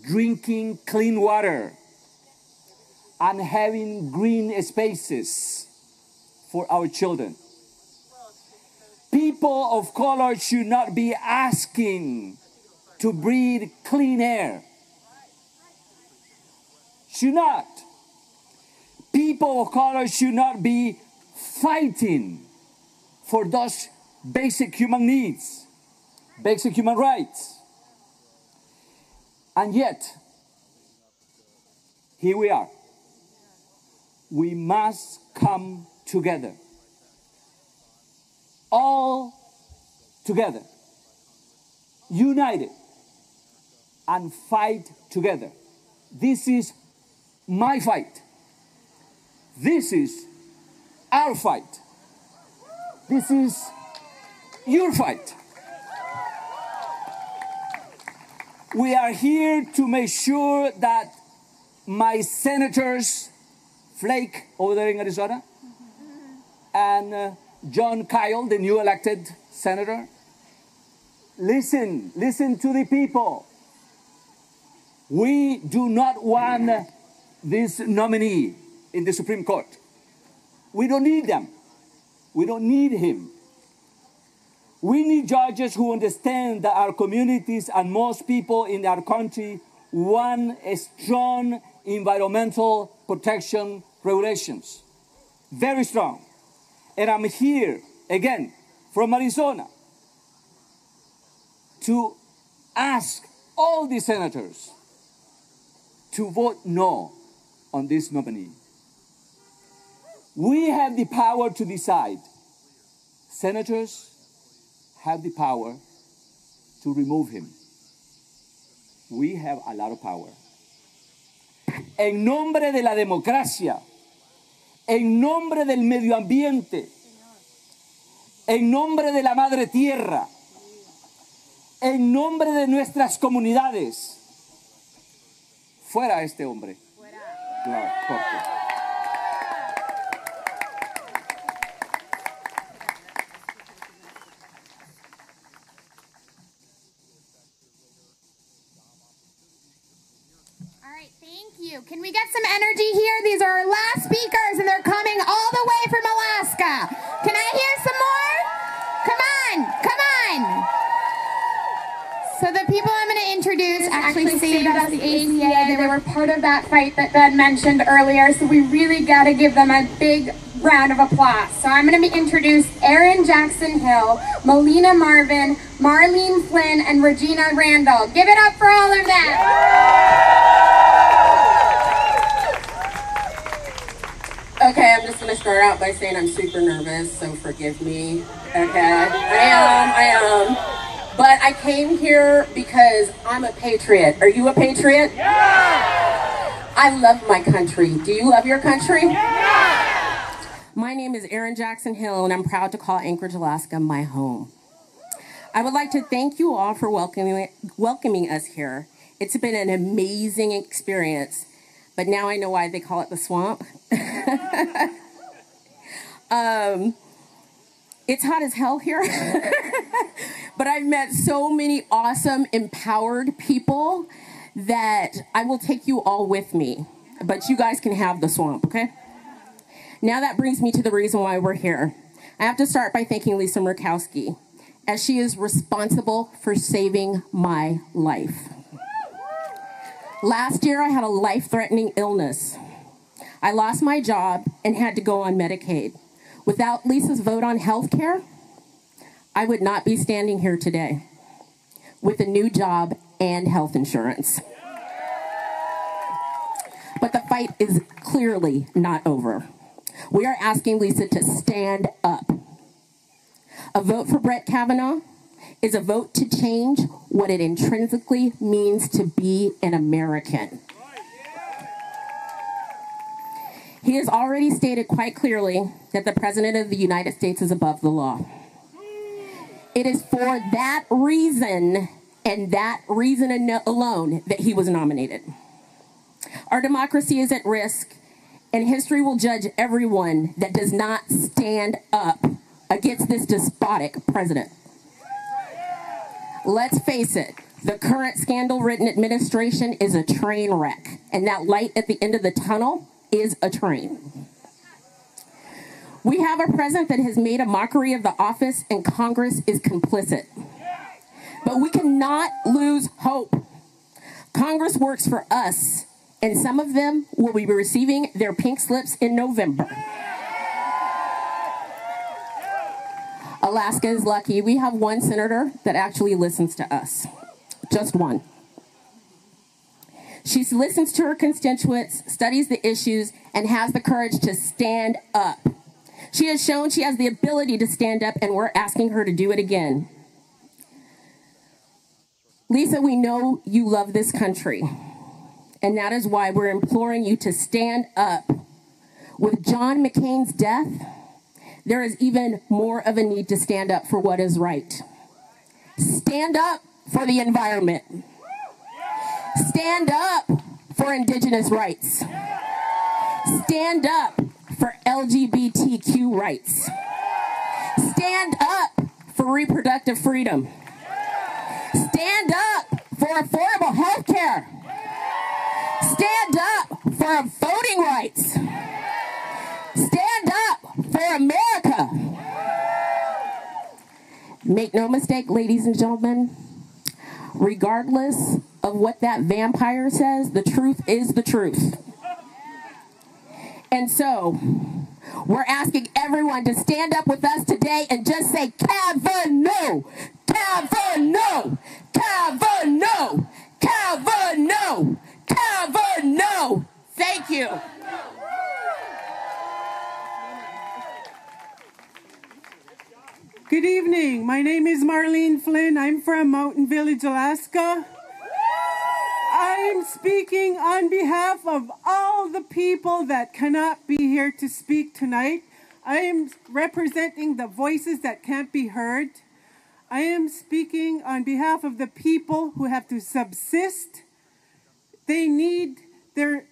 drinking clean water, and having green spaces for our children. People of color should not be asking to breathe clean air. Should not. People of color should not be fighting for those basic human needs, basic human rights. And yet, here we are. We must come together. All together, united, and fight together. This is my fight. This is our fight. This is your fight. We are here to make sure that my senators, Flake over there in Arizona, and John Kyle, the new elected senator, listen to the people. We do not want this nominee in the Supreme Court. We don't need them. We don't need him. We need judges who understand that our communities and most people in our country want a strong environmental protection regulations. Very strong. And I'm here, again, from Arizona, to ask all the senators to vote no on this nominee. We have the power to decide. Senators have the power to remove him. We have a lot of power. En nombre de la democracia, en nombre del medio ambiente, en nombre de la madre tierra, en nombre de nuestras comunidades, fuera este hombre. La corte. Thank you. Can we get some energy here? These are our last speakers, and they're coming all the way from Alaska. Can I hear some more? Come on, come on. So the people I'm going to introduce actually saved us the ACA. They were part of that fight that Ben mentioned earlier, so we really got to give them a big round of applause. So I'm going to introduce Erin Jackson Hill, Melina Marvin, Marlene Flynn, and Regina Randall. Give it up for all of them. Okay, I'm just going to start out by saying I'm super nervous, so forgive me. Okay, I am. But I came here because I'm a patriot. Are you a patriot? Yeah! I love my country. Do you love your country? Yeah! My name is Erin Jackson Hill, and I'm proud to call Anchorage, Alaska my home. I would like to thank you all for welcoming us here. It's been an amazing experience, but now I know why they call it the swamp. It's hot as hell here, but I've met so many awesome, empowered people that I will take you all with me, but you guys can have the swamp, okay? Now that brings me to the reason why we're here. I have to start by thanking Lisa Murkowski, as she is responsible for saving my life. Last year, I had a life-threatening illness. I lost my job and had to go on Medicaid. Without Lisa's vote on health care, I would not be standing here today with a new job and health insurance. But the fight is clearly not over. We are asking Lisa to stand up. A vote for Brett Kavanaugh is a vote to change what it intrinsically means to be an American. He has already stated quite clearly that the President of the United States is above the law. It is for that reason, and that reason alone, that he was nominated. Our democracy is at risk, and history will judge everyone that does not stand up against this despotic president. Let's face it, the current scandal-ridden administration is a train wreck, and that light at the end of the tunnel is a train. We have a president that has made a mockery of the office, and Congress is complicit. But we cannot lose hope. Congress works for us, and some of them will be receiving their pink slips in November. Alaska is lucky. We have one senator that actually listens to us. Just one. She listens to her constituents, studies the issues, and has the courage to stand up. She has shown she has the ability to stand up, and we're asking her to do it again. Lisa, we know you love this country, and that is why we're imploring you to stand up. With John McCain's death, there is even more of a need to stand up for what is right. Stand up for the environment. Stand up for Indigenous rights. Stand up for LGBTQ rights. Stand up for reproductive freedom. Stand up for affordable health care. Stand up for voting rights. Stand up for America. Make no mistake, ladies and gentlemen, regardless of what that vampire says, the truth is the truth. And so, we're asking everyone to stand up with us today and just say, Kavanaugh! Kavanaugh, Kavanaugh, Kavanaugh, Kavanaugh. Thank you. Good evening. My name is Marlene Flynn. I'm from Mountain Village, Alaska. I'm speaking on behalf of all the people that cannot be here to speak tonight. I am representing the voices that can't be heard. I am speaking on behalf of the people who have to subsist. They need their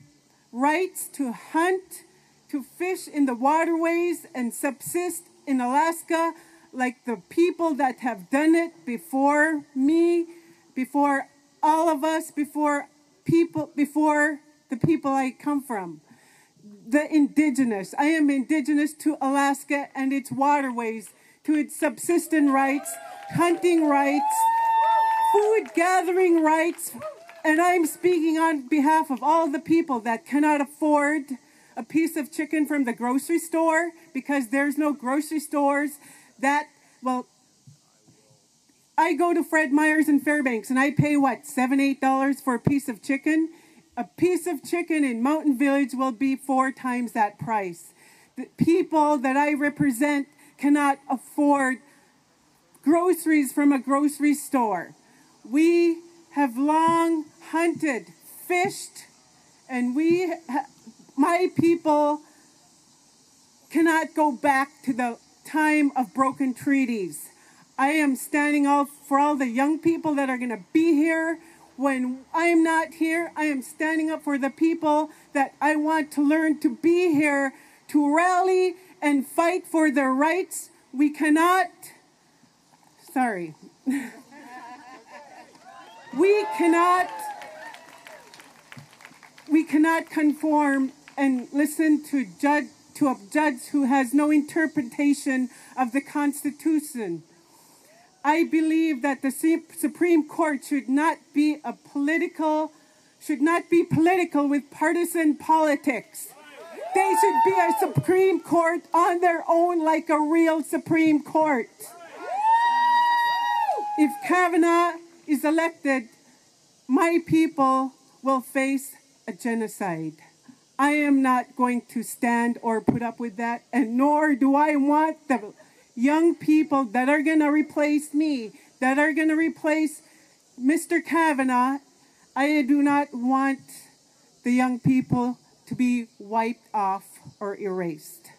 rights to hunt, to fish in the waterways and subsist in Alaska like the people that have done it before me, before all of us, before the people I come from. The indigenous. I am indigenous to Alaska and its waterways, to its subsistence rights, hunting rights, food gathering rights, and I'm speaking on behalf of all the people that cannot afford a piece of chicken from the grocery store because there's no grocery stores that, well, I go to Fred Meyer's in Fairbanks and I pay what, $7, $8 for a piece of chicken? A piece of chicken in Mountain Village will be 4 times that price. The people that I represent cannot afford groceries from a grocery store. We have long hunted, fished, and my people cannot go back to the time of broken treaties. I am standing up for all the young people that are going to be here. When I'm not here, I am standing up for the people that I want to learn to be here, to rally and fight for their rights. We cannot, we cannot conform and listen to a judge who has no interpretation of the Constitution. I believe that the Supreme Court should not be political with partisan politics. They should be a Supreme Court on their own like a real Supreme Court. If Kavanaugh is elected, my people will face a genocide. I am not going to stand or put up with that, and nor do I want the young people that are going to replace me, that are going to replace Mr. Kavanaugh. I do not want the young people to be wiped off or erased.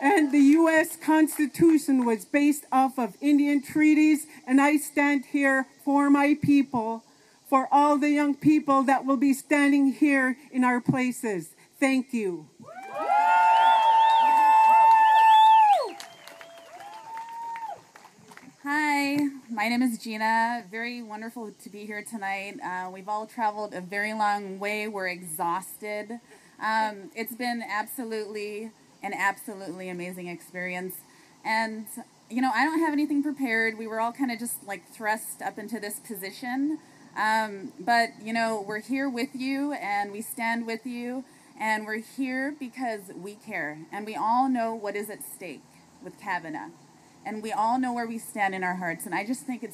And the U.S. Constitution was based off of Indian treaties, and I stand here for my people, for all the young people that will be standing here in our places. Thank you. Hi, my name is Gina. Very wonderful to be here tonight. We've all traveled a very long way. We're exhausted. It's been absolutely amazing experience. And, you know, I don't have anything prepared. We were all kind of just like thrust up into this position. But, you know, we're here with you and we stand with you. And we're here because we care. And we all know what is at stake with Kavanaugh. And we all know where we stand in our hearts. And I just think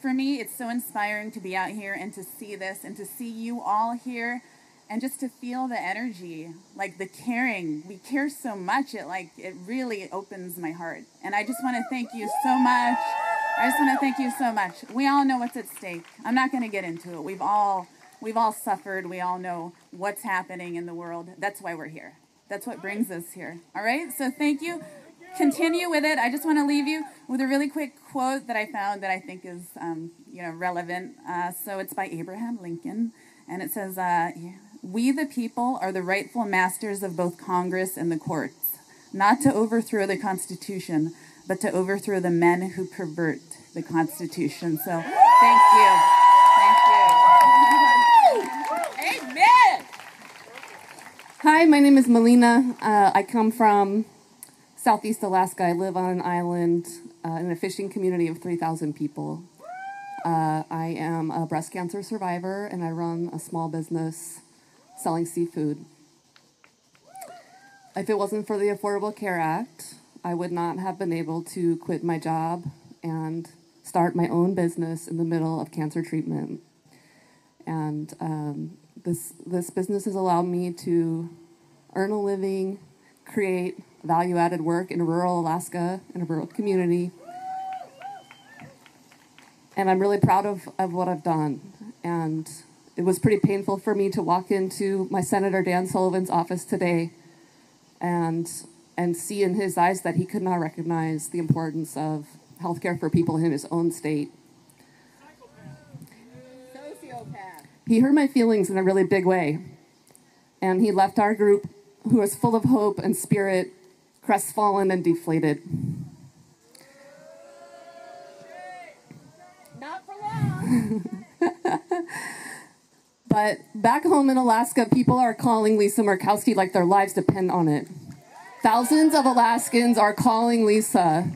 for me, it's so inspiring to be out here and to see this and to see you all here and just to feel the energy, like the caring. We care so much, it really opens my heart. And I just want to thank you so much. We all know what's at stake. I'm not going to get into it. We've all suffered. We all know what's happening in the world. That's why we're here. That's what brings us here. All right? So thank you. Continue with it. I just want to leave you with a really quick quote that I found that I think is, relevant. So it's by Abraham Lincoln, and it says, "We the people are the rightful masters of both Congress and the courts, not to overthrow the Constitution, but to overthrow the men who pervert the Constitution." So thank you. Amen. Hi, my name is Melina. I come from Southeast Alaska. I live on an island in a fishing community of 3,000 people. I am a breast cancer survivor, and I run a small business selling seafood. If it wasn't for the Affordable Care Act, I would not have been able to quit my job and start my own business in the middle of cancer treatment. And this business has allowed me to earn a living, create value-added work in rural Alaska, in a rural community. And I'm really proud of what I've done. And it was pretty painful for me to walk into my Senator Dan Sullivan's office today and see in his eyes that he could not recognize the importance of healthcare for people in his own state. He hurt my feelings in a really big way. And he left our group, who was full of hope and spirit, crestfallen and deflated. Not for long. But back home in Alaska, people are calling Lisa Murkowski like their lives depend on it. Thousands of Alaskans are calling Lisa.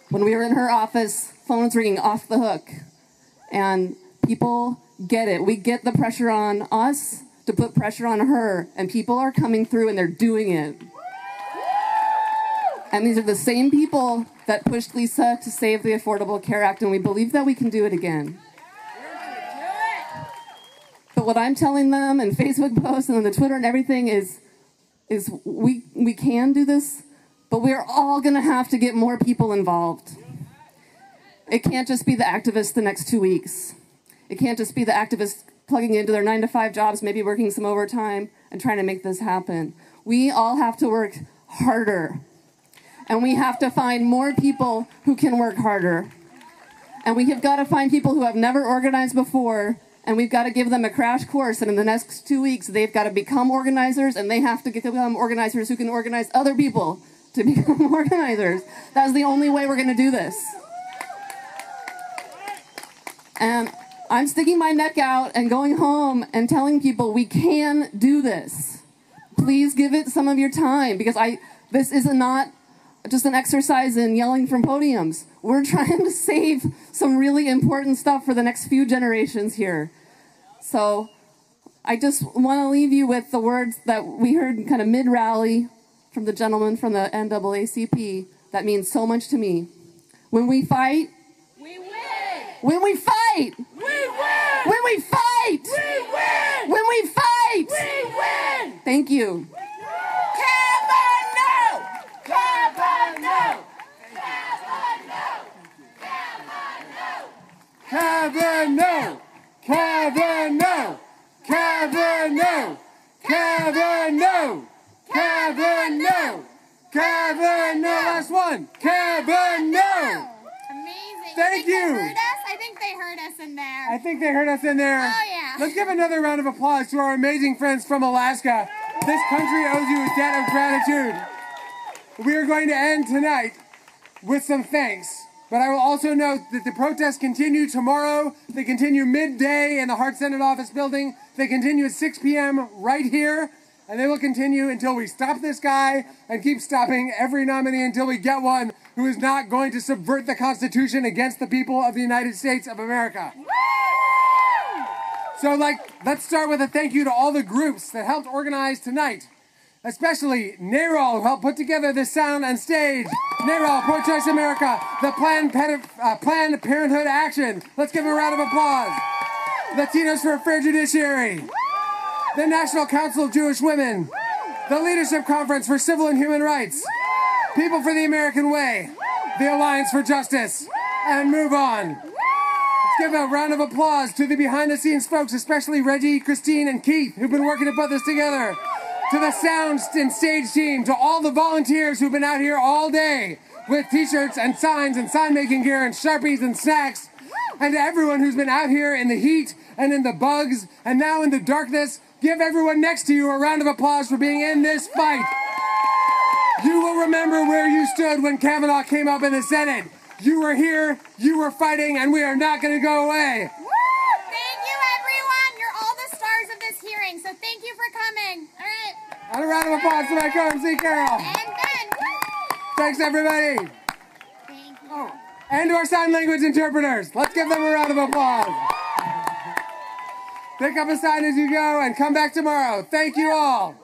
When we were in her office, phones ringing off the hook. And people get it. We get the pressure on us to put pressure on her. And people are coming through and they're doing it. And these are the same people that pushed Lisa to save the Affordable Care Act. And we believe that we can do it again. But what I'm telling them in Facebook posts and on the Twitter and everything is we can do this, but we're all going to have to get more people involved. It can't just be the activists the next 2 weeks. It can't just be the activists plugging into their 9-to-5 jobs, maybe working some overtime and trying to make this happen. We all have to work harder. And we have to find more people who can work harder. And we have got to find people who have never organized before, and we've got to give them a crash course. And in the next 2 weeks, they've got to become organizers, and they have to become organizers who can organize other people to become organizers. That's the only way we're going to do this. And I'm sticking my neck out and going home and telling people we can do this. Please give it some of your time, because this is not just an exercise in yelling from podiums. We're trying to save some really important stuff for the next few generations here. So I just want to leave you with the words that we heard kind of mid-rally from the gentleman from the NAACP that means so much to me. When we fight, We win. when we fight, We win. when we fight, We win. when we fight, We win. Thank you. Kavanaugh. Kavanaugh! Kavanaugh! Kavanaugh! Kavanaugh! Kavanaugh! Kavanaugh! Last one! Kavanaugh! Amazing. Thank They you. heard us? I think they heard us in there. I think they heard us in there. Oh, yeah. Let's give another round of applause to our amazing friends from Alaska. This country owes you a debt of gratitude. We are going to end tonight with some thanks. But I will also note that the protests continue tomorrow. They continue midday in the Hart Senate office building. They continue at 6 p.m. right here. And they will continue until we stop this guy and keep stopping every nominee until we get one who is not going to subvert the Constitution against the people of the United States of America. So, let's start with a thank you to all the groups that helped organize tonight. Especially NARAL, who helped put together the sound and stage. NARAL, Pro-Choice America, the Planned Parenthood Action. Let's give them a round of applause. Latinos for a Fair Judiciary. The National Council of Jewish Women. The Leadership Conference for Civil and Human Rights. People for the American Way. The Alliance for Justice. And move on. Let's give a round of applause to the behind-the-scenes folks, especially Reggie, Christine, and Keith, who've been working to put this together. To the sound and stage team, to all the volunteers who've been out here all day with t-shirts and signs and sign-making gear and Sharpies and snacks, and to everyone who's been out here in the heat and in the bugs and now in the darkness, give everyone next to you a round of applause for being in this fight. You will remember where you stood when Kavanaugh came up in the Senate. You were here, you were fighting, and we are not going to go away. Thank you, everyone. You're all the stars of this hearing, so thank you for coming. All right. And a round of applause to my co-MC, Carol. And Ben. Thanks, everybody. Thank you. Oh, and to our sign language interpreters. Let's give them a round of applause. Pick up a sign as you go and come back tomorrow. Thank you all.